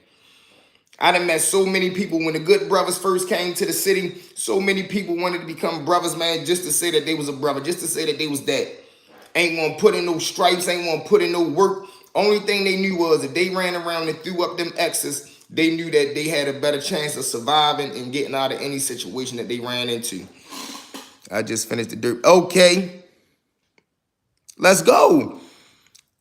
I done met so many people when the Good Brothers first came to the city. So many people wanted to become brothers, man, just to say that they was a brother, just to say that they was that. Ain't gonna put in no stripes, ain't gonna put in no work. Only thing they knew was if they ran around and threw up them X's, they knew that they had a better chance of surviving and getting out of any situation that they ran into. I just finished the dirt. Okay. Let's go.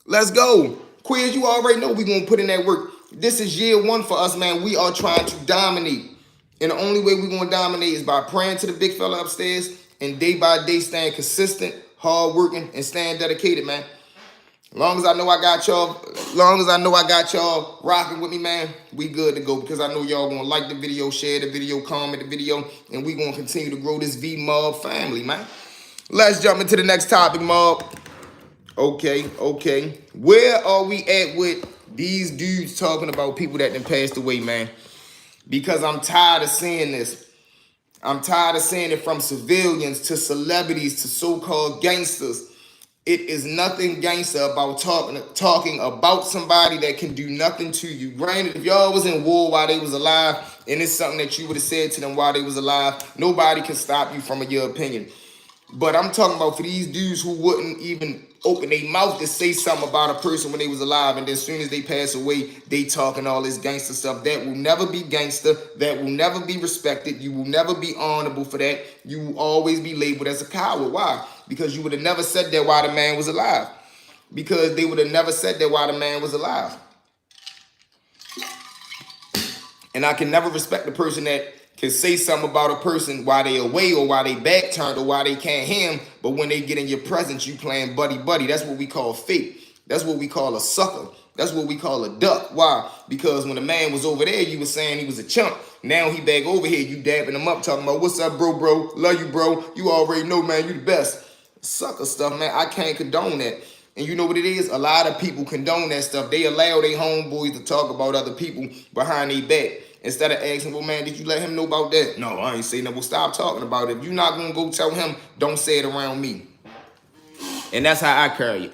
Let's go. Quiz, you already know we're going to put in that work. This is year one for us, man. We are trying to dominate. And the only way we're going to dominate is by praying to the big fella upstairs and day by day staying consistent, hardworking, and staying dedicated, man. Long as I know I got y'all rocking with me, man, we good to go, because I know y'all going to like the video, share the video, comment the video, and we going to continue to grow this V-Mob family, man. Let's jump into the next topic, Mob. Okay. Where are we at with these dudes talking about people that done passed away, man? Because I'm tired of seeing this. I'm tired of seeing it from civilians to celebrities to so-called gangsters. It is nothing gangster about talking about somebody that can do nothing to you. Granted, if y'all was in war while they was alive, and it's something that you would have said to them while they was alive, nobody can stop you from your opinion. But I'm talking about for these dudes who wouldn't even open their mouth to say something about a person when they was alive, and then as soon as they pass away, they talking all this gangster stuff. That will never be gangster. That will never be respected. You will never be honorable for that. You will always be labeled as a coward. Why? Because you would have never said that while the man was alive. Because they would have never said that while the man was alive. And I can never respect the person that can say something about a person while they away or while they back turned or while they can't hear him, but when they get in your presence, you playing buddy. That's what we call fake. That's what we call a sucker. That's what we call a duck. Why? Because when the man was over there, you was saying he was a chump. Now he back over here, you dabbing him up, talking about, what's up, bro? Love you, bro. You already know, man, you the best. Sucker stuff, man. I can't condone that. And you know what it is? A lot of people condone that stuff. They allow their homeboys to talk about other people behind their back. Instead of asking, well, man, did you let him know about that? No, I ain't saying that. Well, stop talking about it. If you're not going to go tell him, don't say it around me. And that's how I carry it.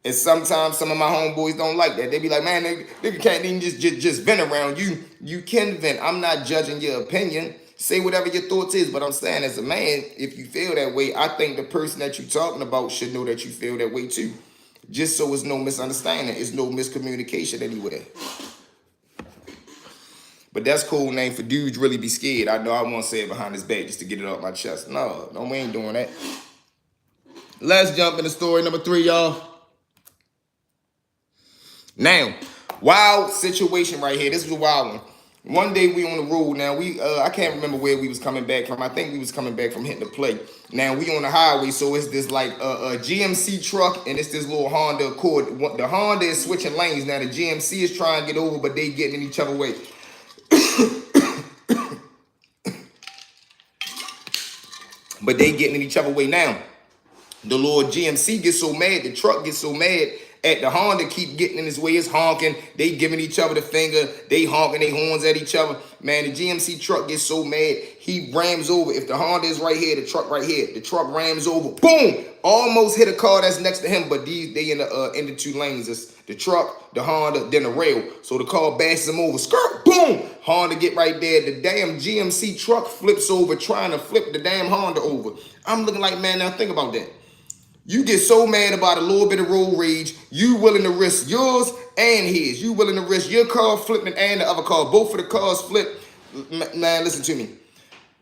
And sometimes some of my homeboys don't like that. They be like, man, nigga can't even just vent around you. You can vent. I'm not judging your opinion. Say whatever your thoughts is. But I'm saying, as a man, if you feel that way, I think the person that you're talking about should know that you feel that way too. Just so it's no misunderstanding. It's no miscommunication anywhere. But that's cool name for dudes really be scared. I know I won't say it behind his back just to get it off my chest. No, we ain't doing that. Let's jump into story number 3, y'all. Now, wild situation right here. This was a wild one. One day we on the road. Now I can't remember where we was coming back from. I think we was coming back from hitting the play. Now we on the highway, so it's this like a GMC truck and it's this little Honda Accord. The Honda is switching lanes. Now the GMC is trying to get over, but they getting in each other way. But they getting in each other way now. The Lord GMC gets so mad, the truck gets so mad at the Honda keep getting in his way. It's honking. They giving each other the finger. They honking their horns at each other. Man, the GMC truck gets so mad, he rams over. If the Honda is right here, the truck right here. The truck rams over. Boom! Almost hit a car that's next to him, but they in the two lanes. It's the truck, the Honda, then the rail. So the car bashes him over. Skirt! Boom! Honda get right there. The damn GMC truck flips over, trying to flip the damn Honda over. I'm looking like, man, now think about that. You get so mad about a little bit of road rage, you willing to risk yours and his. You willing to risk your car flipping and the other car. Both of the cars flip. Man, listen to me.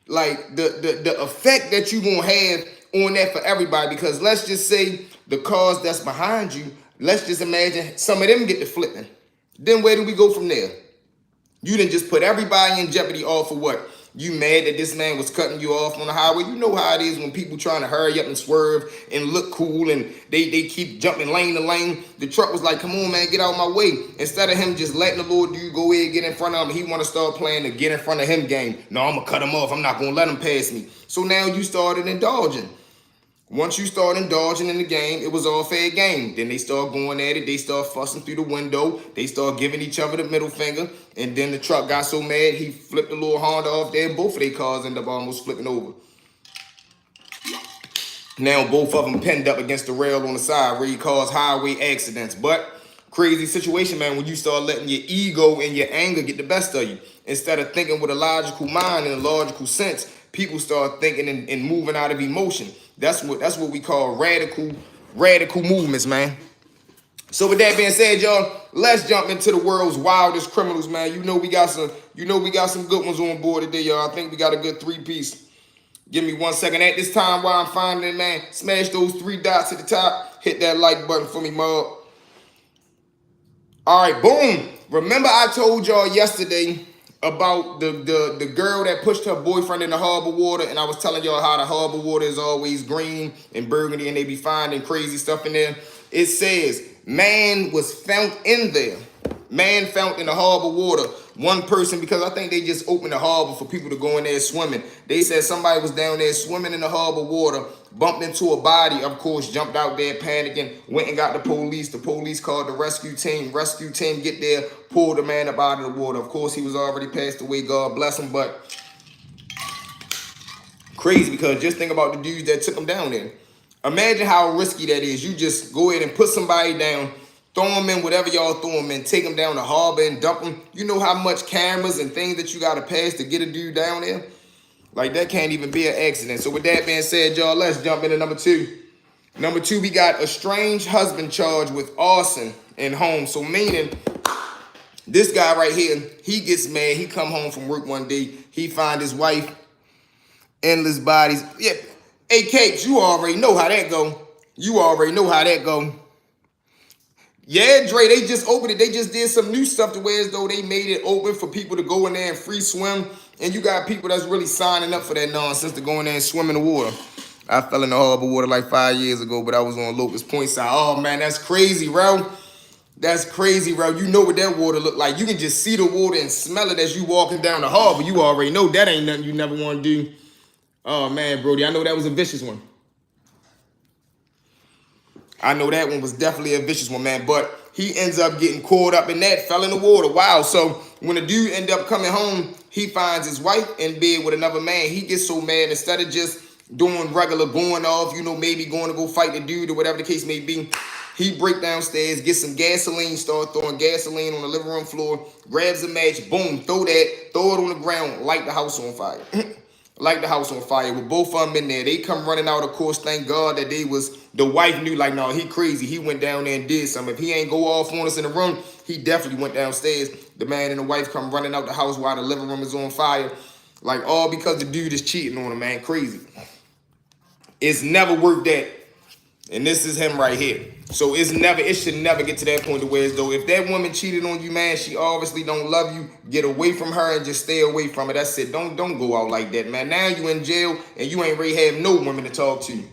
Like, the effect that you gonna have on that for everybody, because let's just say the cars that's behind you, let's just imagine some of them get to flipping. Then where do we go from there? You didn't just put everybody in jeopardy all for what? You mad that this man was cutting you off on the highway? You know how it is when people trying to hurry up and swerve and look cool and they keep jumping lane to lane. The truck was like, come on, man, get out of my way. Instead of him just letting the little dude go ahead, get in front of him, he want to start playing the get in front of him game. No, I'm going to cut him off. I'm not going to let him pass me. So now you started indulging. Once you start indulging in the game, it was all fair game. Then they start going at it. They start fussing through the window. They start giving each other the middle finger. And then the truck got so mad, he flipped the little Honda off there. Both of their cars ended up almost flipping over. Now both of them pinned up against the rail on the side where he caused highway accidents. But crazy situation, man, when you start letting your ego and your anger get the best of you. Instead of thinking with a logical mind and a logical sense, people start thinking and moving out of emotion. That's what we call radical movements, man. So with that being said, y'all, let's jump into the world's wildest criminals, man. You know we got some good ones on board today, y'all. I think we got a good 3-piece. Give me 1 second. At this time while I'm finding it, man, smash those 3 dots at the top. Hit that like button for me, Mug. All right, boom. Remember I told y'all yesterday about the girl that pushed her boyfriend in the harbor water, and I was telling y'all how the harbor water is always green and burgundy and they be finding crazy stuff in there. It says man was found in there. Man found in the harbor water. One person, because I think they just opened the harbor for people to go in there swimming. They said somebody was down there swimming in the harbor water, bumped into a body, of course, jumped out there panicking, went and got the police. The police called the rescue team. Rescue team get there, pulled the man up out of the water. Of course, he was already passed away, God bless him, but crazy, because just think about the dudes that took him down there. Imagine how risky that is. You just go ahead and put somebody down, throw them in whatever y'all throw them in, take them down the harbor and dump them. You know how much cameras and things that you got to pass to get a dude down there? Like, that can't even be an accident. So with that being said, y'all, let's jump into number 2. Number 2, we got estranged husband charged with arson in home. So meaning, this guy right here, he gets mad. He come home from work one day. He find his wife, endless bodies. Yeah, hey, Capes, you already know how that go. You already know how that go. Yeah, Dre, they just opened it. They just did some new stuff to where as though they made it open for people to go in there and free swim. And you got people that's really signing up for that nonsense to go in there and swim in the water. I fell in the harbor water like 5 years ago, but I was on Locust Point side. Oh, man, that's crazy, bro. That's crazy, bro. You know what that water look like. You can just see the water and smell it as you walking down the harbor. You already know that ain't nothing you never want to do. Oh, man, Brody, I know that was a vicious one. I know that one was definitely a vicious one, man. But he ends up getting caught up in that, fell in the water. Wow. So when the dude end up coming home, he finds his wife in bed with another man. He gets so mad, instead of just doing regular going off, you know, maybe going to go fight the dude or whatever the case may be, he break downstairs, get some gasoline, start throwing gasoline on the living room floor, grabs a match, boom, throw it on the ground, light the house on fire. Light the house on fire with both of them in there. They come running out, of course. Thank God that the wife knew, like, no, he crazy. He went down there and did something. If he ain't go off on us in the room, he definitely went downstairs. The man and the wife come running out the house while the living room is on fire. Like, all because the dude is cheating on him, man. Crazy. It's never worked that. And this is him right here. So it should never get to that point to where as though if that woman cheated on you, man, she obviously don't love you. Get away from her and just stay away from her. That's it. Don't go out like that, man. Now you in jail and you ain't really have no women to talk to.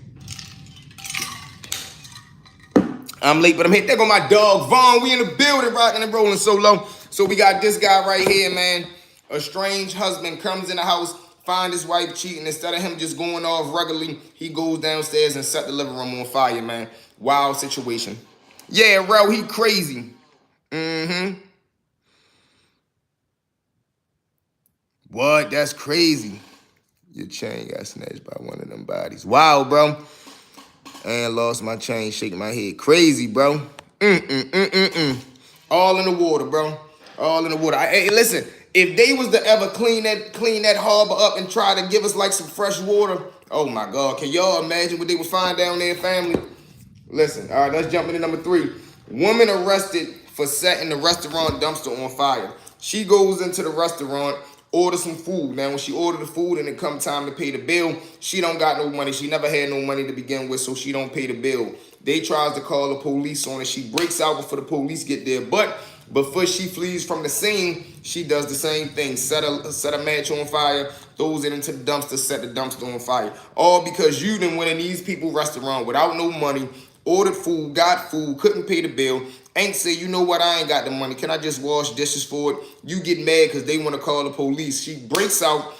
I'm late, but I'm here. There go my dog, Vaughn. We in the building, rocking and rolling so low. So we got this guy right here, man. A strange husband comes in the house, find his wife cheating. Instead of him just going off regularly, he goes downstairs and set the living room on fire, man. Wild situation. Yeah, bro, he crazy. Mm-hmm. What? That's crazy. Your chain got snatched by one of them bodies. Wow, bro. And lost my chain, shaking my head. Crazy, bro. All in the water, bro. All in the water. Hey, listen, if they was to ever clean that harbor up and try to give us like some fresh water, oh my God, can y'all imagine what they would find down there, family? Listen, all right, let's jump into number 3. Woman arrested for setting the restaurant dumpster on fire. She goes into the restaurant, orders some food. Now, when she ordered the food and it come time to pay the bill, she don't got no money. She never had no money to begin with, so she don't pay the bill. They tries to call the police on her. She breaks out before the police get there, but before she flees from the scene, she does the same thing. Set a match on fire, throws it into the dumpster, set the dumpster on fire. All because you done went in these people's restaurant without no money, ordered food, got food, couldn't pay the bill, ain't say, you know what, I ain't got the money. Can I just wash dishes for it? You get mad because they want to call the police. She breaks out,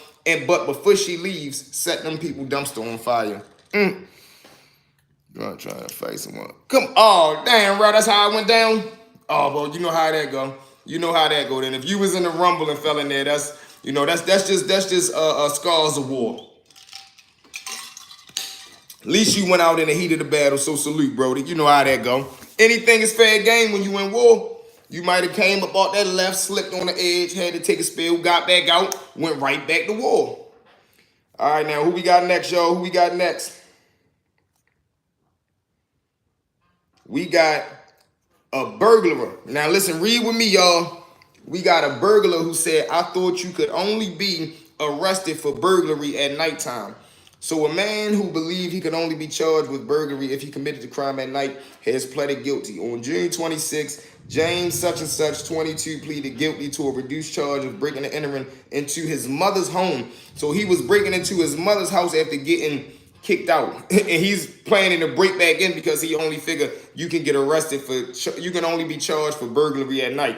but before she leaves, set them people dumpster on fire. I'm trying to fight someone. Oh, damn, bro, that's how I went down? Oh, bro, you know how that go. You know how that go. Then if you was in the rumble and fell in there, that's just scars of war. At least you went out in the heat of the battle, so salute, Brody. You know how that go. Anything is fair game when you in war. You might have came up off that left, slipped on the edge, had to take a spill, got back out, went right back to war. All right, now, who we got next, y'all? Who we got next? We got a burglar. Now, listen, read with me, y'all. We got a burglar who said, I thought you could only be arrested for burglary at nighttime. So a man who believed he could only be charged with burglary if he committed the crime at night has pleaded guilty. On June 26, James such and such, 22, pleaded guilty to a reduced charge of breaking and entering into his mother's home. So he was breaking into his mother's house after getting kicked out. And he's planning to break back in because he only figured you can get arrested you can only be charged for burglary at night.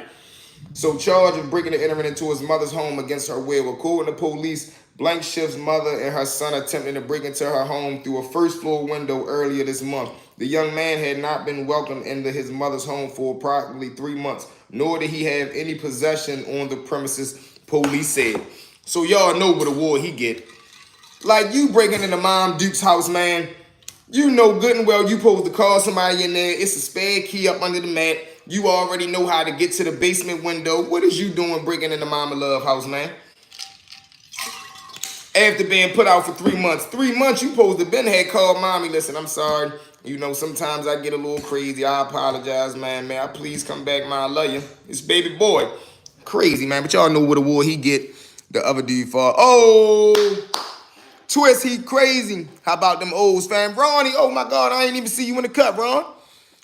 So charged of breaking and entering into his mother's home against her will. According to police, Blank Shift's mother and her son attempted to break into her home through a first floor window earlier this month. The young man had not been welcomed into his mother's home for approximately 3 months, nor did he have any possession on the premises, police said. So y'all know what award he get. Like, you breaking into Mom Duke's house, man. You know good and well you supposed to call somebody in there. It's a spare key up under the mat. You already know how to get to the basement window. What is you doing breaking into Mama Love house, man? After being put out for 3 months. 3 months, you supposed to been had called mommy. Listen, I'm sorry. You know, sometimes I get a little crazy. I apologize, man. May I please come back, man? I love you. It's baby boy. Crazy, man. But y'all know what award he get. The other dude for. Oh, Twist, he crazy. How about them O's, fam? Ronnie, oh my God, I ain't even see you in the cut, Ron.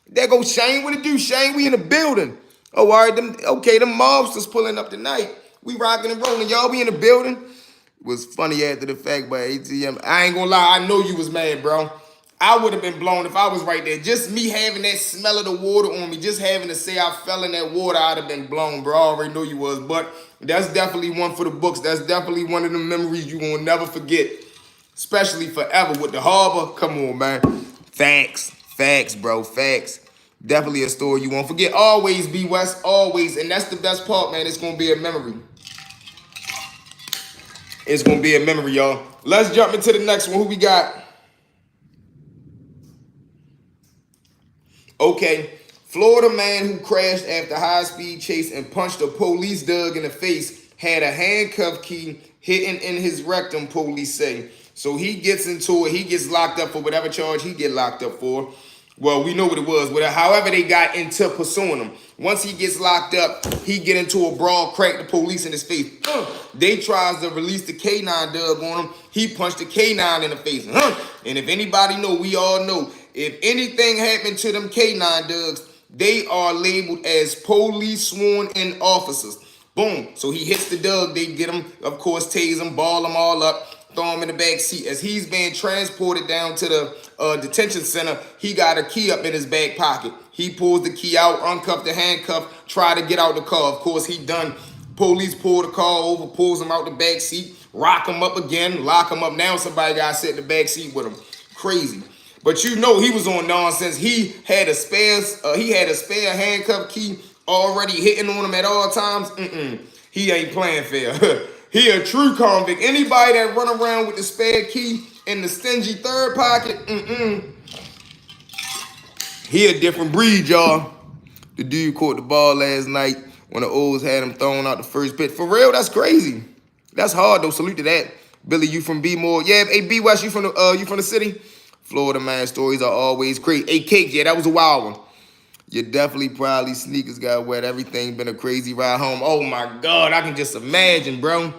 There go Shane. What it do, Shane? We in the building. Oh, all right. Them mobsters pulling up tonight. We rocking and rolling, y'all. We in the building. It was funny after the fact, but ATM, I ain't gonna lie. I know you was mad, bro. I would have been blown if I was right there. Just me having that smell of the water on me, just having to say I fell in that water, I'd have been blown, bro. I already know you was. But that's definitely one for the books. That's definitely one of the memories you gonna never forget. Especially forever with the harbor. Come on, man. Facts. Facts, bro. Facts. Definitely a story you won't forget. Always be West. Always. And that's the best part, man. It's going to be a memory. It's going to be a memory, y'all. Let's jump into the next one. Who we got? Okay. Florida man who crashed after high-speed chase and punched a police dog in the face had a handcuff key hidden in his rectum, police say. So he gets into it. He gets locked up for whatever charge he get locked up for. Well, we know what it was. However they got into pursuing him. Once he gets locked up, he get into a brawl, crack the police in his face. They tries to release the K9 dub on him. He punched the K9 in the face. And if anybody know, we all know, if anything happened to them K9 dubs, they are labeled as police sworn in officers. Boom. So he hits the dub. They get him, of course, tase him, ball him all up. Throw him in the back seat. As he's being transported down to the detention center, he got a key up in his back pocket. He pulls the key out, uncuffed the handcuff, try to get out the car. Of course, he done. Police pull the car over, pulls him out the back seat, rock him up again, lock him up. Now somebody got to sit in the back seat with him. Crazy. But you know he was on nonsense. He had a spare handcuff key already hitting on him at all times. He ain't playing fair. He a true convict. Anybody that run around with the spare key in the stingy third pocket, he a different breed, y'all. The dude caught the ball last night when the O's had him thrown out the first pitch. For real, that's crazy. That's hard though. Salute to that. Billy, you from B-More. Yeah, hey, B West, you from the city? Florida, man, stories are always crazy. Hey, Cake, yeah, that was a wild one. You definitely probably sneakers got wet. Everything been a crazy ride home. Oh my God, I can just imagine, bro.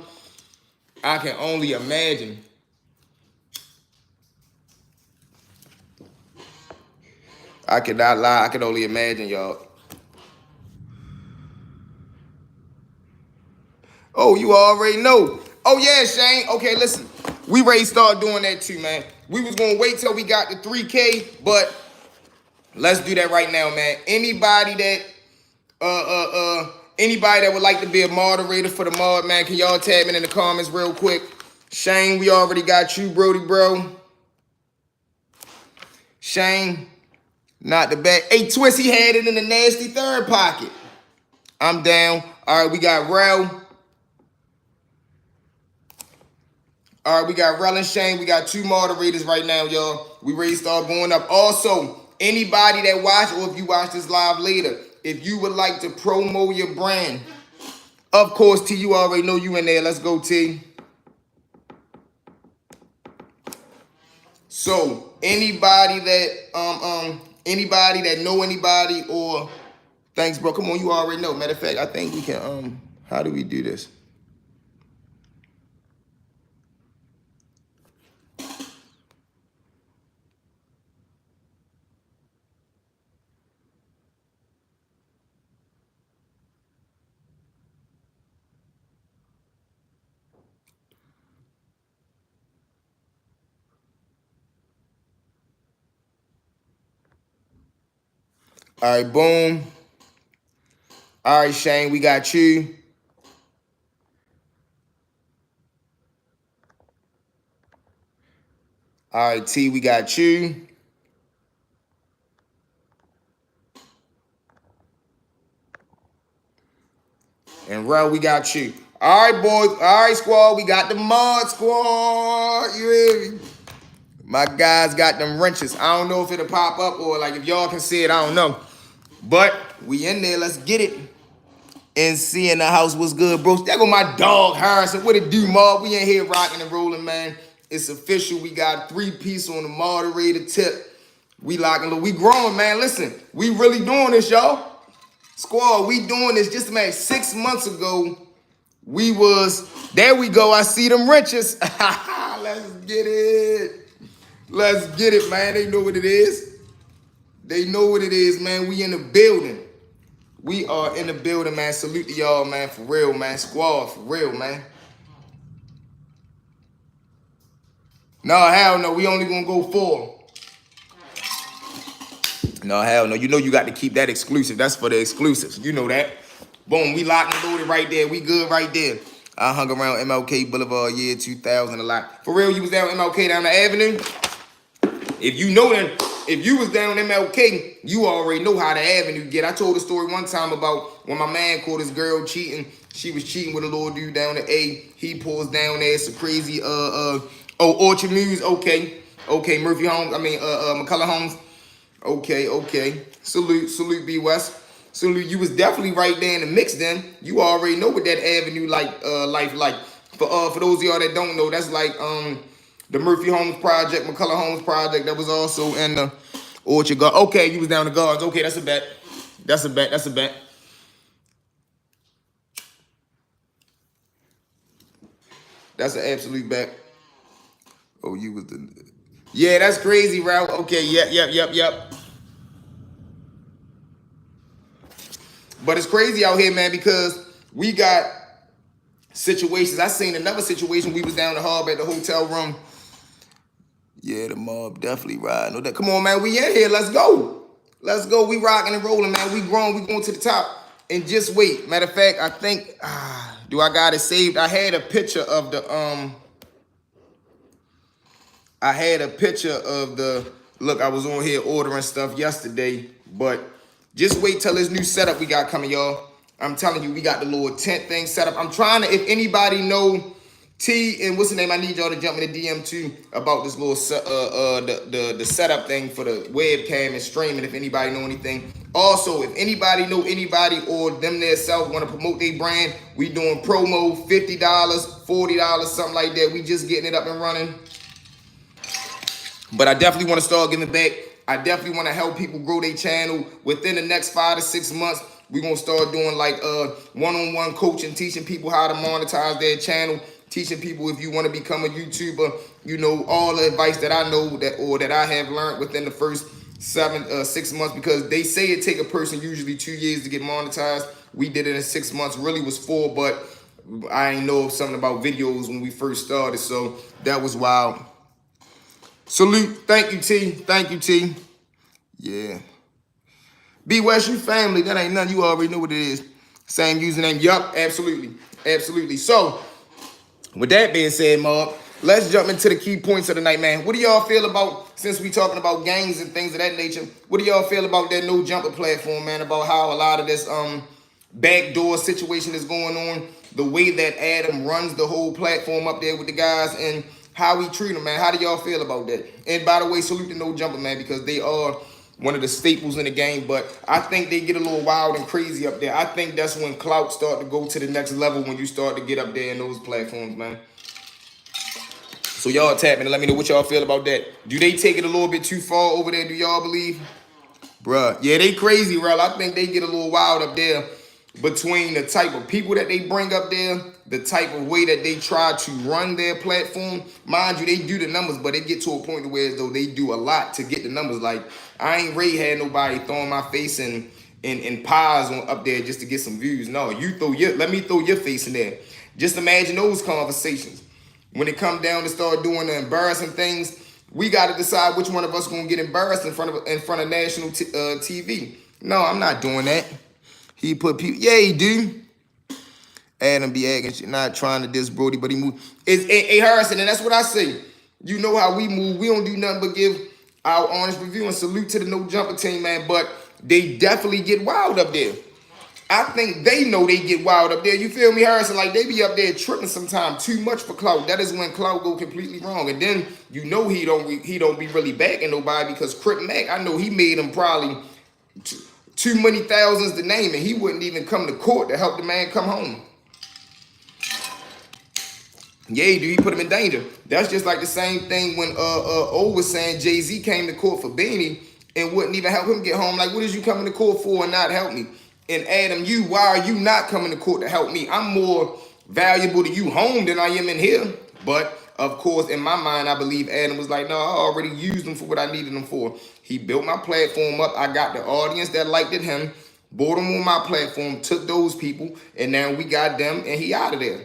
I can only imagine. I cannot lie. I can only imagine, y'all. Oh, you already know. Oh, yeah, Shane. Okay, listen. We ready to start doing that too, man. We was going to wait till we got to 3K, but let's do that right now, man. Anybody that would like to be a moderator for the mod, man, can y'all tag me in the comments real quick? Shane, we already got you, Brody, bro. Shane, not the back. Hey, Twist, he had it in the nasty third pocket. I'm down. All right, we got Rel. All right, we got Rel and Shane. We got 2 moderators right now, y'all. We ready to start going up. Also, anybody that watch or if you watch this live later, if you would like to promo your brand, of course, T, you already know you in there. Let's go, T. So anybody that know anybody or thanks, bro. Come on, you already know. Matter of fact, I think we can how do we do this? All right, boom. All right, Shane, we got you. All right, T, we got you. And Rel, we got you. All right, boys. All right, squad. We got the mod squad. You hear me? My guys got them wrenches. I don't know if it'll pop up or like if y'all can see it. I don't know. But we in there. Let's get it. NC in the house was good, bro. There go my dog, Harrison. What it do, Mark? We in here rocking and rolling, man. It's official. We got 3-piece on the moderator tip. We locking. We growing, man. Listen, we really doing this, y'all. Squad, we doing this. Just man, 6 months ago, we was, there we go. I see them wrenches. Let's get it. Let's get it, man. They know what it is. They know what it is, man. We in the building. We are in the building, man. Salute to y'all, man. For real, man. Squad, for real, man. No, hell no. We only gonna go 4. No, hell no. You know you got to keep that exclusive. That's for the exclusives. You know that. Boom, we locked and loaded right there. We good right there. I hung around MLK Boulevard year 2000 a lot. For real, you was down MLK down the avenue? If you know that, if you was down MLK, you already know how the avenue get. I told a story one time about when my man caught his girl cheating. She was cheating with a little dude down the A. He pulls down there. It's a crazy, Orchard Muse. Okay, Murphy Homes. McCullough Homes. Okay. Salute B West. Salute, you was definitely right there in the mix then. You already know what that avenue life like. For those of y'all that don't know, that's like the Murphy Homes Project, McCullough Homes Project, that was also in the Orchard Guard. Okay, you was down the guards. Okay, that's a bet. That's a bet. That's an absolute bet. Oh, you was the... Yeah, that's crazy, Ralph. Okay, yep. But it's crazy out here, man, because we got situations. I seen another situation. We was down the harbor at the hotel room. Yeah, the mob definitely riding. No, that. Come on, man. We in here. Let's go. We rocking and rolling, man. We growing. We going to the top. And just wait. Matter of fact, I think Do I got it saved? I had a picture of the look, I was on here ordering stuff yesterday, but just wait till this new setup we got coming, y'all. I'm telling you, we got the little tent thing set up. I'm trying to, if anybody know T and what's the name, I need y'all to jump in the DM too about this little the setup thing for the webcam and streaming, if anybody know anything. Also, if anybody know anybody or them themselves want to promote their brand, we doing promo, $50, $40, something like that. We just getting it up and running. But I definitely want to start giving back. I definitely want to help people grow their channel. Within the next 5 to 6 months, we're going to start doing like one-on-one coaching, teaching people how to monetize their channel, teaching people if you want to become a YouTuber, you know, all the advice that I know that I have learned within the first 6 months, because they say it take a person usually 2 years to get monetized. We did it in 6 months, really was 4, but I ain't know something about videos when we first started, so that was wild. Salute. Thank you, T. Thank you, T. Yeah. B West, you family. That ain't nothing. You already know what it is. Same username. Yup. Absolutely. Absolutely. So, with that being said, Mark, let's jump into the key points of the night, man. What do y'all feel about, since we talking about gangs and things of that nature, what do y'all feel about that no jumper platform, man? About how a lot of this backdoor situation is going on, the way that Adam runs the whole platform up there with the guys, and how we treat them, man. How do y'all feel about that? And by the way, salute to No Jumper, man, because they are one of the staples in the game, but I think they get a little wild and crazy up there. I think that's when clout start to go to the next level, when you start to get up there in those platforms, man. So y'all tap in and let me know what y'all feel about that. Do they take it a little bit too far over there, do y'all believe? Bruh, yeah, they crazy, bro. I think they get a little wild up there between the type of people that they bring up there, the type of way that they try to run their platform. Mind you, they do the numbers, but they get to a point where as though they do a lot to get the numbers. Like, I ain't really had nobody throwing my face in pies on up there just to get some views. No, let me throw your face in there. Just imagine those conversations. When it comes down to start doing the embarrassing things, we got to decide which one of us gonna get embarrassed in front of national TV. No, I'm not doing that. He put people, yeah, he do. Adam be acting shit, not trying to diss Brody, but he move. It's a Harrison, and that's what I say. You know how we move. We don't do nothing but give our honest review and salute to the No Jumper team, man. But they definitely get wild up there. I think they know they get wild up there. You feel me, Harrison? Like, they be up there tripping sometimes too much for clout. That is when clout go completely wrong. And then you know he don't be really backing nobody, because Crip Mac, I know he made him probably too many thousands to name, and he wouldn't even come to court to help the man come home. Yeah, dude, he put him in danger. That's just like the same thing when O was saying Jay-Z came to court for Beanie and wouldn't even help him get home. Like, what is you coming to court for and not help me? And Adam, why are you not coming to court to help me? I'm more valuable to you home than I am in here. But of course, in my mind, I believe Adam was like, no, I already used them for what I needed them for. He built my platform up. I got the audience that liked it him, bought them on my platform, took those people, and now we got them, and he out of there.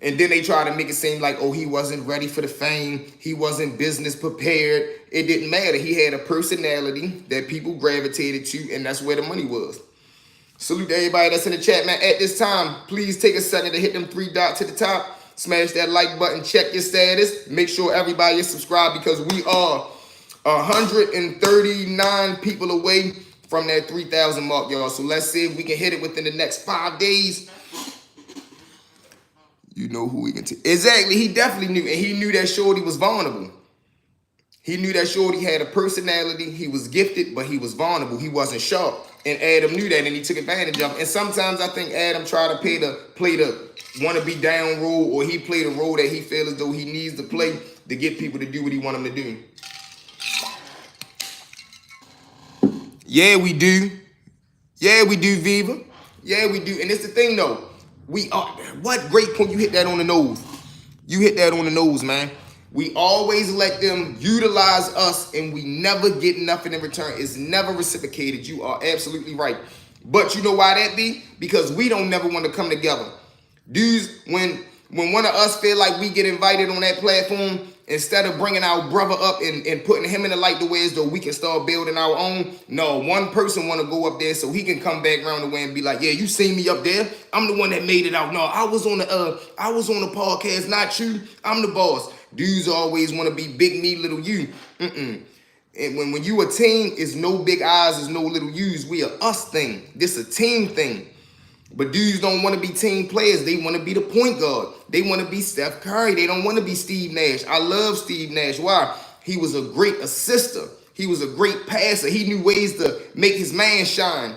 And then they try to make it seem like, oh, he wasn't ready for the fame. He wasn't business prepared. It didn't matter. He had a personality that people gravitated to, and that's where the money was. Salute to everybody that's in the chat, man. At this time, please take a second to hit them 3 dots to the top. Smash that like button. Check your status. Make sure everybody is subscribed, because we are 139 people away from that 3,000 mark, y'all. So let's see if we can hit it within the next 5 days. You know who we can take. Exactly. He definitely knew. And he knew that Shorty was vulnerable. He knew that Shorty had a personality. He was gifted, but he was vulnerable. He wasn't sharp. And Adam knew that, and he took advantage of it. And sometimes I think Adam tried to play the wanna-be down role, or he played a role that he feels as though he needs to play to get people to do what he want them to do. Yeah, we do. Yeah, we do, Viva. Yeah, we do. And it's the thing, though. We are, what great point, you hit that on the nose. You hit that on the nose, man. We always let them utilize us, and we never get nothing in return. It's never reciprocated. You are absolutely right. But you know why that be? Because we don't never want to come together. Dudes, when one of us feel like we get invited on that platform, Instead of bringing our brother up and putting him in the light the way as though we can start building our own. No, one person want to go up there so he can come back around the way and be like, yeah, you see me up there. I'm the one that made it out. No, I was on the podcast, not you. I'm the boss. Dudes always want to be big me, little you. And when you a team, it's no big eyes, it's no little U's. We a us thing. This a team thing. But dudes don't want to be team players. They want to be the point guard. They want to be Steph Curry. They don't want to be Steve Nash. I love Steve Nash. Why? He was a great assister. He was a great passer. He knew ways to make his man shine.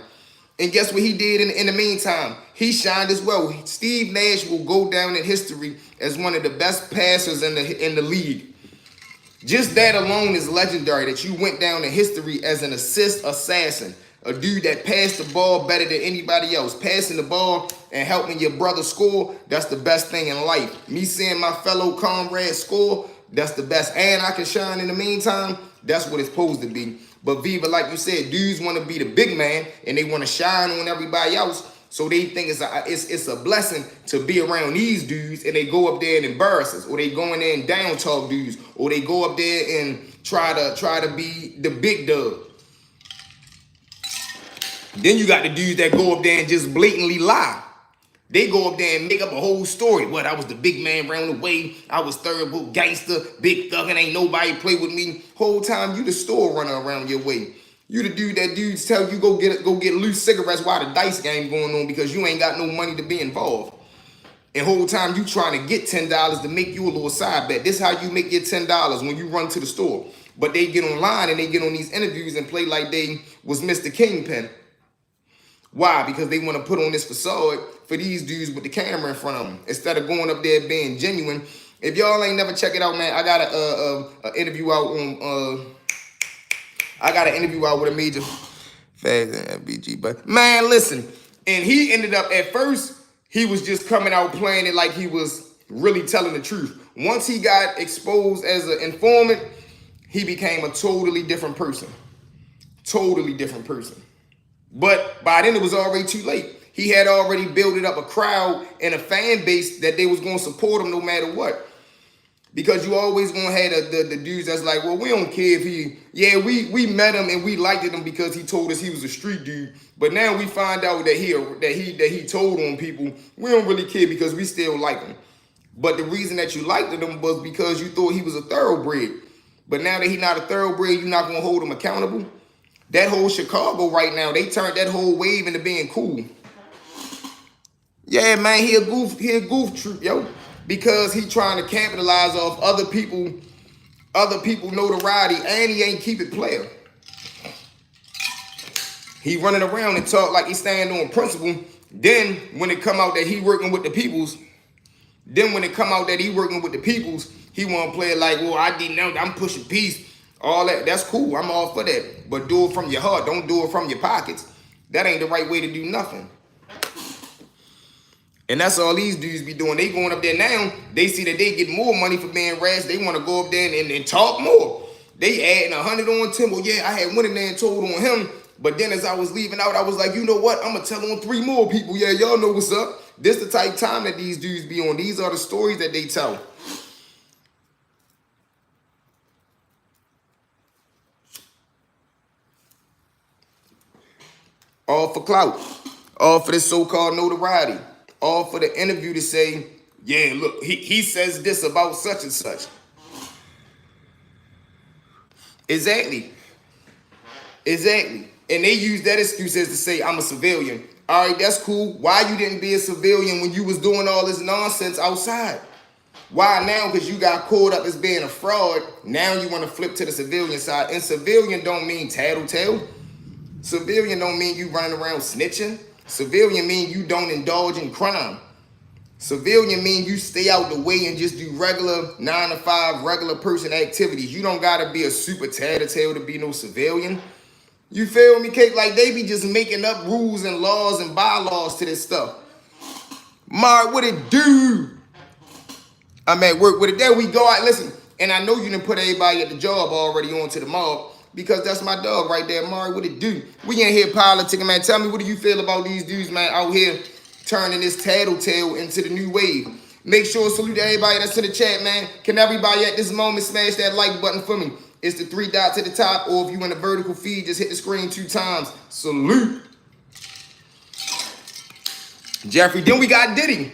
And guess what he did in the meantime? He shined as well. Steve Nash will go down in history as one of the best passers in the league. Just that alone is legendary, that you went down in history as an assist assassin. A dude that passed the ball better than anybody else. Passing the ball and helping your brother score, that's the best thing in life. Me seeing my fellow comrades score, that's the best. And I can shine in the meantime, that's what it's supposed to be. But Viva, like you said, dudes want to be the big man and they want to shine on everybody else. So they think it's a blessing to be around these dudes, and they go up there and embarrass us, or they go in there and down talk dudes, or they go up there and try to be the big dog. Then you got the dudes that go up there and just blatantly lie. They go up there and make up a whole story. What, I was the big man round the way. I was third book gangster, big thug, and ain't nobody play with me. Whole time you the store runner around your way. You the dude that dudes tell you go get loose cigarettes while the dice game going on because you ain't got no money to be involved. And whole time you trying to get $10 to make you a little side bet. This how you make your $10 when you run to the store. But they get online and they get on these interviews and play like they was Mr. Kingpin. Why? Because they want to put on this facade for these dudes with the camera in front of them instead of going up there being genuine. If y'all ain't never check it out, man, I got an interview out on I got an interview out with a major fans and FBG, but man, listen. And he ended up at first, he was just coming out playing it like he was really telling the truth. Once he got exposed as an informant, he became a totally different person. Totally different person. But by then it was already too late. He had already built up a crowd and a fan base that they was going to support him no matter what. Because you always gonna have the dudes that's like, well, we don't care if we met him and we liked him because he told us he was a street dude. But now we find out that he told on people. We don't really care because we still like him. But the reason that you liked him was because you thought he was a thoroughbred. But now that he's not a thoroughbred, you're not gonna hold him accountable. That whole Chicago right now, they turned that whole wave into being cool. Yeah, man, he a goof troop, yo. Because he trying to capitalize off other people notoriety, and he ain't keep it player. He running around and talk like he stand on principle. Then when it come out that he working with the peoples, he want to play it like, well, I'm pushing peace. All that, that's cool. I'm all for that. But do it from your heart. Don't do it from your pockets. That ain't the right way to do nothing. And that's all these dudes be doing. They going up there now, they see that they get more money for being rash. They want to go up there and talk more. They adding 100 on 10. Well, yeah, I had one in there and told on him. But then as I was leaving out, I was like, you know what? I'm going to tell on 3 more people. Yeah, y'all know what's up. This the type of time that these dudes be on. These are the stories that they tell. All for clout. All for this so-called notoriety. All for the interview to say, yeah, look, he says this about such and such. Exactly. And they use that excuse as to say, I'm a civilian. All right, that's cool. Why you didn't be a civilian when you was doing all this nonsense outside? Why now? Because you got caught up as being a fraud. Now you want to flip to the civilian side. And civilian don't mean tattletale. Civilian don't mean you running around snitching. Civilian mean you don't indulge in crime. Civilian mean you stay out the way and just do regular 9 to 5 regular person activities. You don't gotta be a super tattletale to be no civilian. You feel me, Kate? Like they be just making up rules and laws and bylaws to this stuff. Mark, what it do? I'm at work with it. There we go. Listen, and I know you done put everybody at the job already onto the mob. Because that's my dog right there, Mari. What it do? We ain't here politicking, man. Tell me, what do you feel about these dudes, man, out here turning this tattletale into the new wave? Make sure salute to everybody that's in the chat, man. Can everybody at this moment smash that like button for me? It's the 3 dots at the top, or if you in the vertical feed, just hit the screen 2 times. Salute. Jeffrey, then we got Diddy.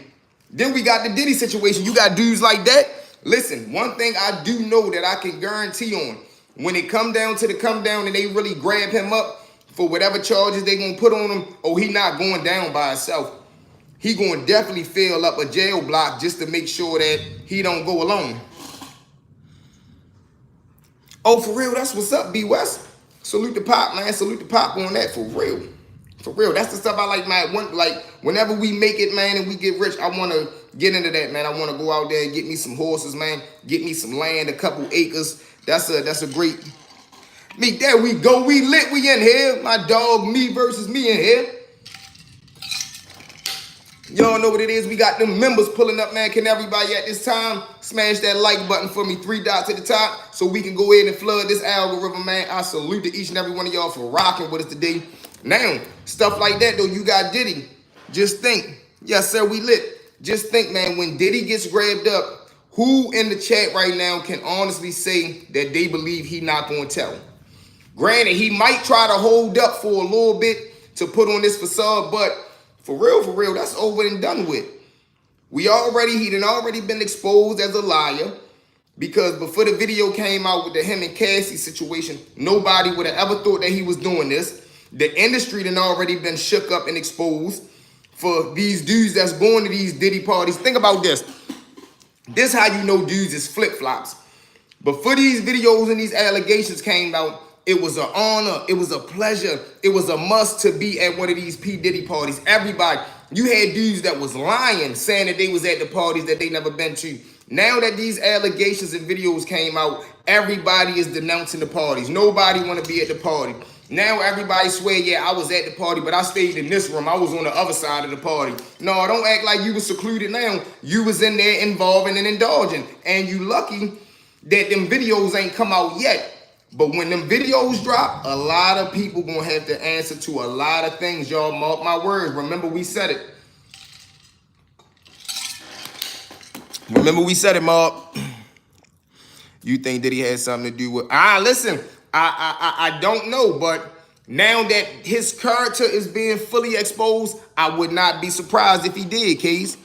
Then we got the Diddy situation. You got dudes like that. Listen, one thing I do know that I can guarantee on, when it come down to the come down and they really grab him up for whatever charges they gonna put on him, oh, he not going down by himself. He gonna definitely fill up a jail block just to make sure that he don't go alone. Oh, for real, that's what's up, B West. Salute the Pop, man. Salute the Pop on that, for real. For real, that's the stuff I like, man. Whenever we make it, man, and we get rich, I want to get into that, man. I want to go out there and get me some horses, man. Get me some land, a couple acres. That's a great... Me, there we go. We lit. We in here. My dog, me versus me in here. Y'all know what it is. We got them members pulling up, man. Can everybody at this time smash that like button for me? 3 dots at the top so we can go ahead and flood this algorithm, man. I salute to each and every one of y'all for rocking with us today. Now, stuff like that, though, you got Diddy. Just think. Yes, sir, we lit. Just think, man, when Diddy gets grabbed up, who in the chat right now can honestly say that they believe he not going to tell? Granted, he might try to hold up for a little bit to put on this facade, but for real, that's over and done with. He done already been exposed as a liar, because before the video came out with the him and Cassie situation, nobody would have ever thought that he was doing this. The industry done already been shook up and exposed for these dudes that's going to these Diddy parties. Think about this. This how you know dudes is flip-flops. Before these videos and these allegations came out, it was an honor, it was a pleasure, it was a must to be at one of these P. Diddy parties. Everybody, you had dudes that was lying, saying that they was at the parties that they never been to. Now that these allegations and videos came out, everybody is denouncing the parties. Nobody want to be at the party. Now everybody swear, yeah, I was at the party, but I stayed in this room. I was on the other side of the party. No, don't act like you was secluded now. You was in there involving and indulging. And you lucky that them videos ain't come out yet. But when them videos drop, a lot of people gonna have to answer to a lot of things, y'all. Mark my words. Remember we said it. Remember we said it, Mark. You think that he had something to do with... listen. I don't know, but now that his character is being fully exposed, I would not be surprised if he did, Cakes.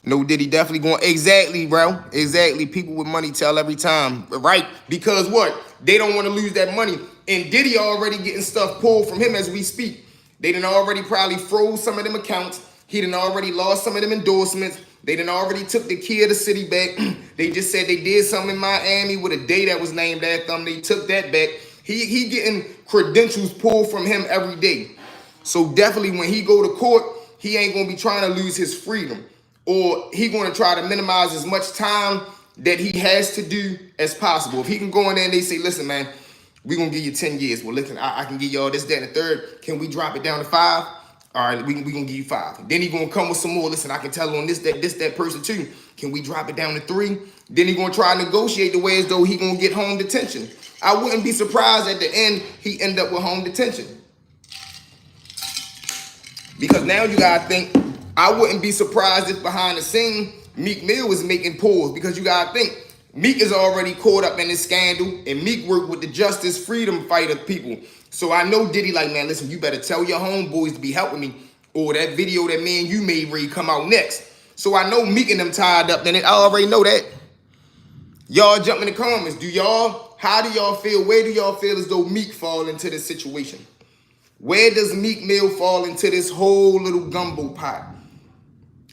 No, Diddy definitely going... Exactly, bro. Exactly. People with money tell every time, right? Because what? They don't want to lose that money. And Diddy already getting stuff pulled from him as we speak. They done already probably froze some of them accounts. He done already lost some of them endorsements. They done already took the key of the city back. They just said they did something in Miami with a day that was named after them. They took that back. He getting credentials pulled from him every day. So definitely when he go to court, he ain't going to be trying to lose his freedom. Or he going to try to minimize as much time that he has to do as possible. If he can go in there and they say, listen, man, we're going to give you 10 years. Well, listen, I can give y'all this, that, and the third. Can we drop it down to 5? All right, we gonna give you 5. Then he gonna come with some more. Listen, I can tell on that person too. Can we drop it down to 3? Then he gonna try to negotiate the way as though he gonna get home detention. I wouldn't be surprised at the end he end up with home detention. Because now you gotta think, I wouldn't be surprised if behind the scene, Meek Mill was making pulls, because you gotta think, Meek is already caught up in this scandal, and Meek worked with the justice freedom fighter people. So I know Diddy like, man, listen, you better tell your homeboys to be helping me, or that video that me and you made ready come out next. So I know Meek and them tied up, then I already know that. Y'all jump in the comments. How do y'all feel? Where do y'all feel as though Meek fall into this situation? Where does Meek Mill fall into this whole little gumbo pot?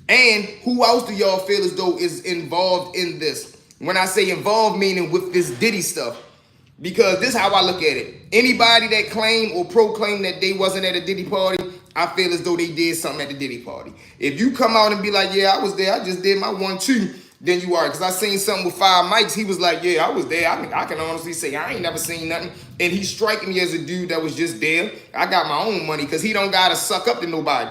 And who else do y'all feel as though is involved in this? When I say involved, meaning with this Diddy stuff. Because this is how I look at it. Anybody that claim or proclaim that they wasn't at a Diddy party, I feel as though they did something at the Diddy party. If you come out and be like, yeah, I was there, I just did my 1-2, then you are. Because I seen something with 5 mics. He was like, yeah, I was there. I can honestly say I ain't never seen nothing. And he's striking me as a dude that was just there. I got my own money because he don't got to suck up to nobody.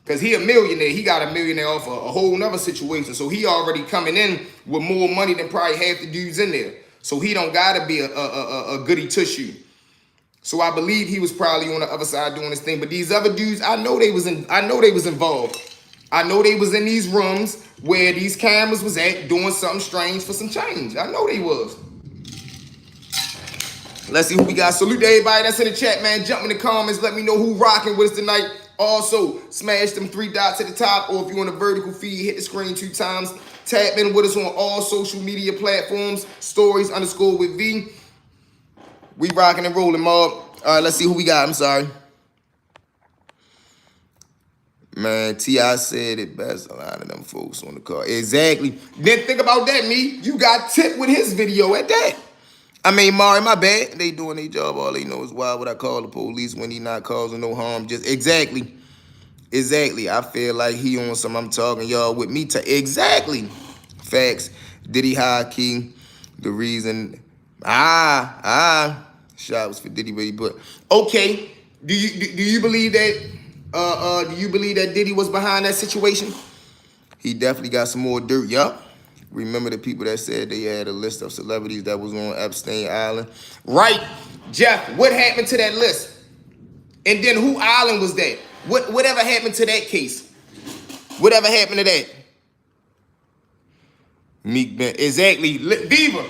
Because he a millionaire. He got a millionaire off a whole nother situation. So he already coming in with more money than probably half the dudes in there. So he don't gotta be a goody two-shoe. So I believe he was probably on the other side doing this thing. But these other dudes, I know they was involved. I know they was in these rooms where these cameras was at doing something strange for some change. I know they was. Let's see who we got. Salute to everybody that's in the chat, man. Jump in the comments. Let me know who rocking with us tonight. Also, smash them 3 dots at the top, or if you're on a vertical feed, hit the screen 2 times. Tap in with us on all social media platforms. Stories_with V. We rocking and rolling, mob. All right, let's see who we got. I'm sorry. Man, T.I. said it best. A lot of them folks on the car. Exactly. Then think about that, me. You got tipped with his video at that. I mean, Mari, my bad. They doing their job. All they know is why would I call the police when he not causing no harm? Just exactly. I feel like he on some I'm talking y'all with me to exactly. Facts. Diddy high key. The reason shot was for Diddy, but he put okay. Do you believe that Diddy was behind that situation? He definitely got some more dirt, yup. Remember the people that said they had a list of celebrities that was on Epstein Island? Right, Jeff, what happened to that list? And then who island was that? Whatever happened to that case? Whatever happened to that? Meek Ben, exactly. Beaver,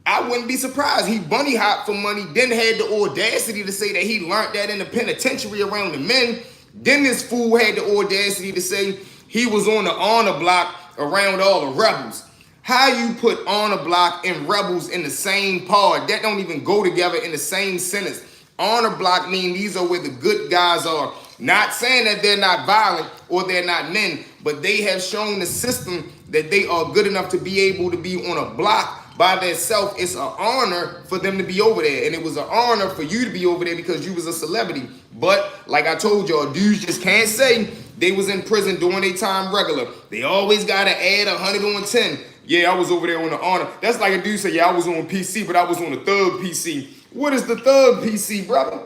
I wouldn't be surprised. He bunny hopped for money, then had the audacity to say that he learned that in the penitentiary around the men. Then this fool had the audacity to say he was on the honor block around all the rebels. How you put honor block and rebels in the same pod? That don't even go together in the same sentence. Honor block mean these are where the good guys are. Not saying that they're not violent or they're not men, but they have shown the system that they are good enough to be able to be on a block by themselves. It's an honor for them to be over there. And it was an honor for you to be over there because you was a celebrity. But like I told y'all, dudes just can't say they was in prison doing their time regular. They always got to add 100 on 10. Yeah, I was over there on the honor. That's like a dude say, yeah, I was on PC, but I was on the thug PC. What is the thug PC, brother?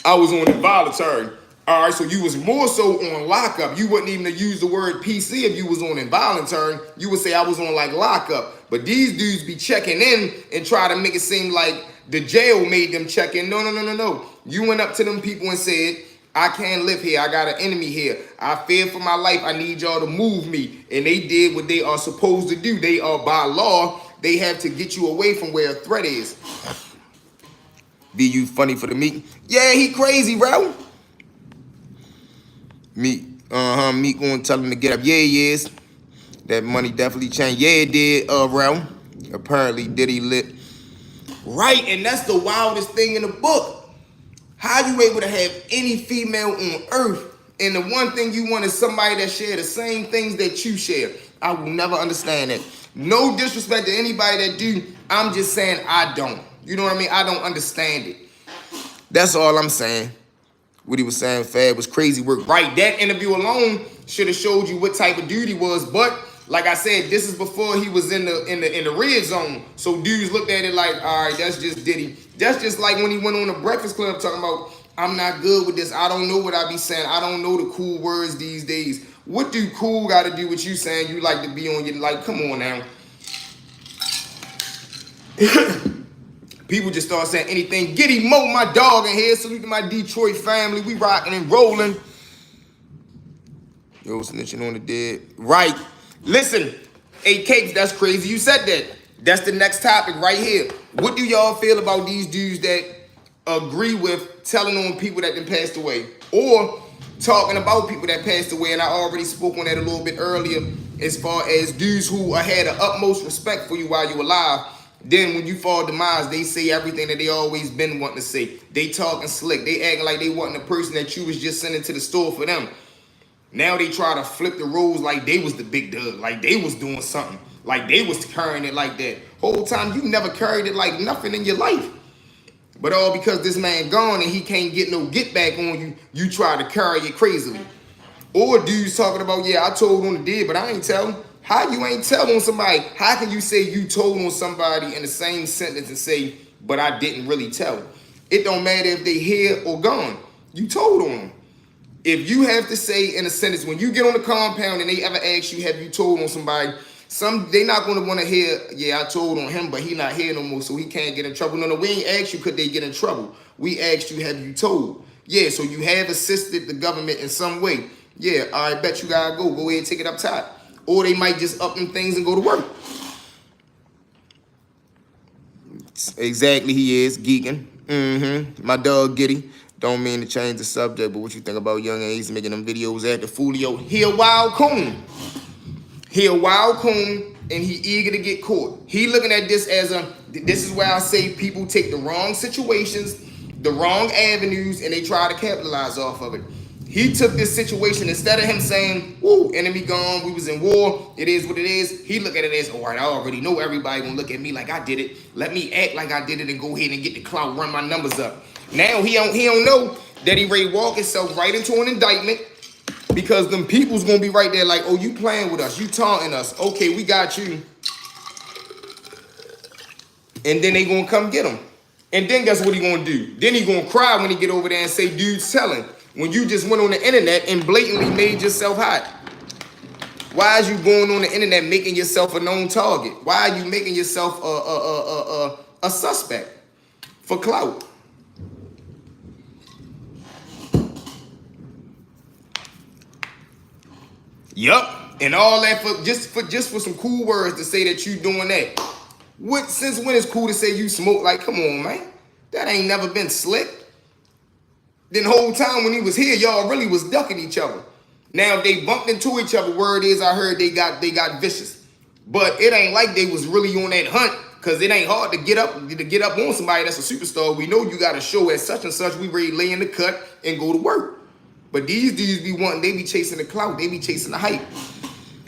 I was on involuntary. All right, so you was more so on lockup. You wouldn't even use the word PC if you was on involuntary. You would say I was on like lockup. But these dudes be checking in and try to make it seem like the jail made them check in. No. You went up to them people and said, I can't live here. I got an enemy here. I fear for my life. I need y'all to move me. And they did what they are supposed to do. They are by law. They have to get you away from where a threat is. Be you funny for the Meek? Yeah, he crazy, bro. Meek gonna tell him to get up. Yeah, he is. That money definitely changed. Yeah, it did, bro. Apparently, Diddy lit. Right, and that's the wildest thing in the book. How you able to have any female on earth and the one thing you want is somebody that share the same things that you share? I will never understand that. No disrespect to anybody that do. I'm just saying I don't. You know what I mean? I don't understand it. That's all I'm saying. What he was saying, Fab, was crazy work. Right, that interview alone should have showed you what type of dude he was. But like I said, this is before he was in the red zone. So dudes looked at it like, all right, that's just Diddy. That's just like when he went on the Breakfast Club talking about, I'm not good with this. I don't know what I be saying. I don't know the cool words these days. What do cool got to do with you saying you like to be on your, like, come on now. People just start saying anything. Giddy Mo, my dog in here. Salute to my Detroit family. We rocking and rolling. Yo, snitching on the dead. Right. Listen, hey, Cakes, that's crazy you said that. That's the next topic right here. What do y'all feel about these dudes that agree with telling on people that done passed away? Or talking about people that passed away, and I already spoke on that a little bit earlier, as far as dudes who had the utmost respect for you while you were alive. Then when you fall demise, they say everything that they always been wanting to say. They talking slick. They acting like they wasn't the person that you was just sending to the store for them. Now they try to flip the roles like they was the big dog, like they was doing something, like they was carrying it like that. Whole time you never carried it like nothing in your life. But all because this man gone and he can't get no get back on you, you try to carry it crazily. Or dudes talking about, yeah, I told on the dead, but I ain't tell him. How you ain't tell on somebody? How can you say you told on somebody in the same sentence and say, but I didn't really tell? It don't matter if they here or gone. You told on them. If you have to say in a sentence, when you get on the compound and they ever ask you, have you told on somebody? They not going to want to hear, yeah, I told on him, but he not here no more, so he can't get in trouble. No, we ain't asked you could they get in trouble. We asked you, have you told? Yeah, so you have assisted the government in some way. Yeah, I bet you gotta go. Go ahead and take it up top. Or they might just up them things and go to work. Exactly, he is geeking. My dog Giddy. Don't mean to change the subject, but what you think about young Ace making them videos at the Folio? He a wild coon. He a wild coon, and he eager to get caught. He looking at this as this is where I say people take the wrong situations, the wrong avenues, and they try to capitalize off of it. He took this situation, instead of him saying, woo, enemy gone, we was in war, it is what it is, he look at it as, all right, I already know everybody gonna look at me like I did it. Let me act like I did it and go ahead and get the clout, run my numbers up. Now he don't know that he ready to walk himself right into an indictment, because them people's gonna be right there like, oh, you playing with us, you taunting us, okay, we got you. And then they gonna come get him. And then guess what he gonna do? Then he gonna cry when he get over there and say, dude's telling. When you just went on the internet and blatantly made yourself hot. Why is you going on the internet making yourself a known target? Why are you making yourself a suspect for clout? Yup, and all that for just for some cool words to say that you doing that. What, since when is cool to say you smoke? Like, come on, man, that ain't never been slick. Then the whole time when he was here, y'all really was ducking each other. Now if they bumped into each other, word is I heard they got vicious, but it ain't like they was really on that hunt, because it ain't hard to get up on somebody that's a superstar. We know you got a show at such and such. We ready to lay in the cut and go to work. But these dudes be wanting, they be chasing the clout, they be chasing the hype.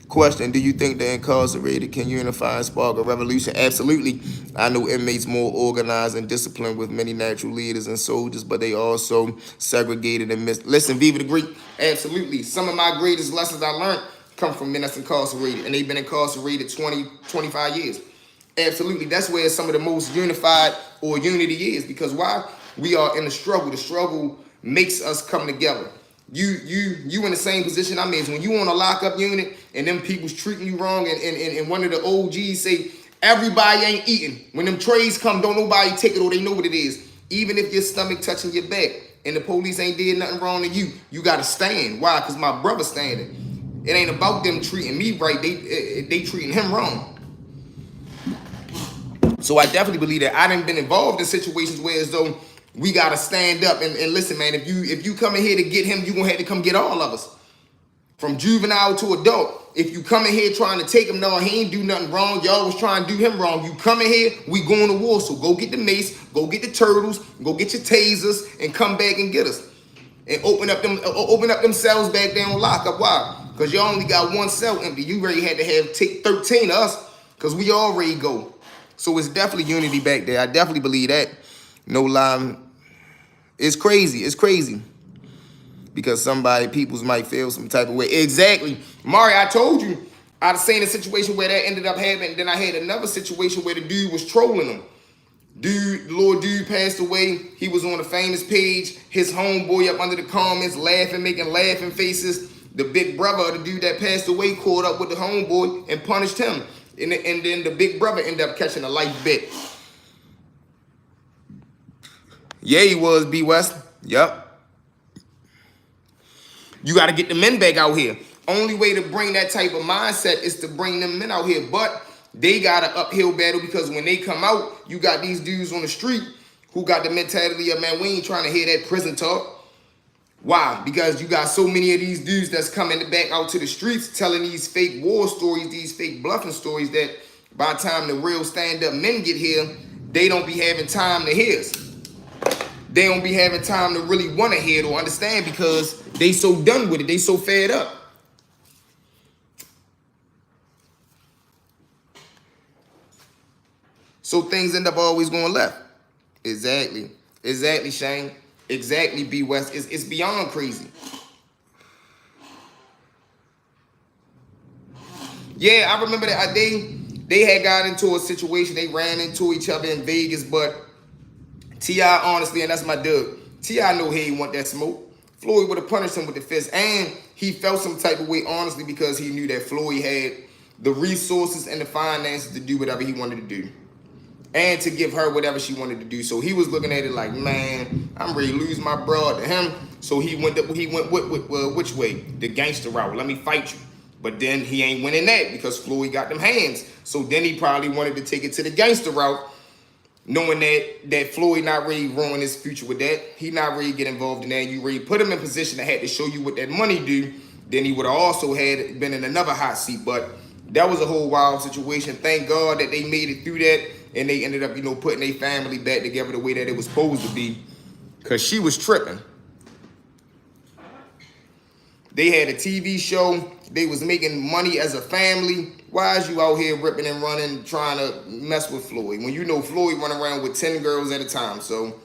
Question, do you think the incarcerated can unify and spark a revolution? Absolutely. I know inmates more organized and disciplined with many natural leaders and soldiers, but they also segregated and listen, Viva the Greek, absolutely. Some of my greatest lessons I learned come from men that's incarcerated, and they've been incarcerated 20, 25 years. Absolutely. That's where some of the most unified or unity is, because why? We are in the struggle. The struggle makes us come together. You in the same position I'm in. When you on a lockup unit and them people's treating you wrong, and one of the OGs say everybody ain't eating. When them trays come, don't nobody take it, or they know what it is. Even if your stomach touching your back and the police ain't did nothing wrong to you, you gotta stand. Why? Because my brother's standing. It ain't about them treating me right. They treating him wrong. So I definitely believe that. I done been involved in situations where as though we gotta stand up and listen, man. If you come in here to get him, you gonna have to come get all of us, from juvenile to adult. If you come in here trying to take him, no, he ain't do nothing wrong. Y'all was trying to do him wrong. You come in here, we going to war. So go get the mace, go get the turtles, go get your tasers, and come back and get us. And open up them cells back there on lockup. Why? Because you only got one cell empty. You already had to have take 13 of us, because we already go. So it's definitely unity back there. I definitely believe that. No lie. It's crazy. It's crazy. Because peoples might feel some type of way. Exactly. Mari, I told you, I'd seen a situation where that ended up happening. Then I had another situation where the dude was trolling him. The little dude passed away. He was on a famous page. His homeboy up under the comments laughing, making laughing faces. The big brother of the dude that passed away caught up with the homeboy and punished him. And then the big brother ended up catching a life bet. Yeah, he was, B. West. Yep. You got to get the men back out here. Only way to bring that type of mindset is to bring them men out here. But they got an uphill battle, because when they come out, you got these dudes on the street who got the mentality of, man, we ain't trying to hear that prison talk. Why? Because you got so many of these dudes that's coming back out to the streets telling these fake war stories, these fake bluffing stories, that by the time the real stand-up men get here, they don't be having time to hear us. They don't be having time to really want to hear it or understand, because they so done with it. They so fed up. So things end up always going left. Exactly. Exactly, Shane. Exactly, B. West. It's beyond crazy. Yeah, I remember that they had got into a situation. They ran into each other in Vegas, but T.I. honestly, and that's my dude, T.I. know he ain't want that smoke. Floyd would have punished him with the fist, and he felt some type of way, honestly, because he knew that Floyd had the resources and the finances to do whatever he wanted to do. and to give her whatever she wanted to do. So he was looking at it like, man, I'm ready to lose my broad to him. So he went which way? The gangster route. Let me fight you. But then he ain't winning that because Floyd got them hands. So then he probably wanted to take it to the gangster route, knowing that Floyd not really ruin his future with that. He not really get involved in that. You really put him in position that had to show you what that money do. Then he would have also had been in another hot seat. But that was a whole wild situation. Thank God that they made it through that. And they ended up, putting their family back together the way that it was supposed to be. Because she was tripping. They had a TV show. They was making money as a family. Why is you out here ripping and running, trying to mess with Floyd? When you know Floyd run around with 10 girls at a time. So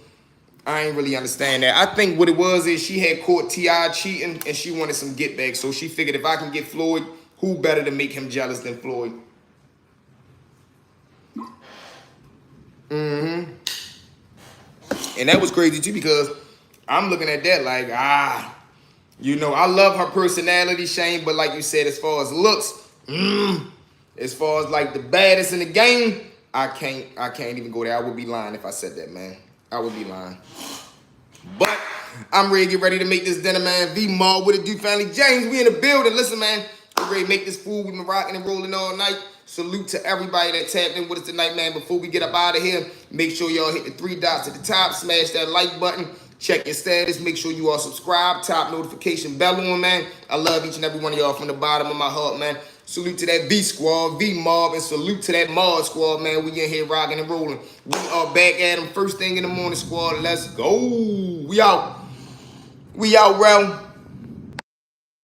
I ain't really understand that. I think what it was is she had caught T.I. cheating and she wanted some get back. So she figured if I can get Floyd, who better to make him jealous than Floyd? And that was crazy too because I'm looking at that like, I love her personality, Shane, but like you said, as far as looks, as far as like the baddest in the game, I can't even go there. I would be lying if I said that, man. I would be lying. But I'm ready to get ready to make this dinner, man. V-Mall, what it do, family? James, we in the building. Listen, man, we're ready to make this food. We've been rocking and rolling all night. Salute to everybody that tapped in with us tonight, man. Before we get up out of here, make sure y'all hit the 3 dots at the top. Smash that like button. Check your status. Make sure you all subscribe. Top notification bell on, man. I love each and every one of y'all from the bottom of my heart, man. Salute to that V-Squad, V-Mob, and salute to that Mod Squad, man. We in here rocking and rolling. We are back at them first thing in the morning, squad. Let's go. We out. We out, bro.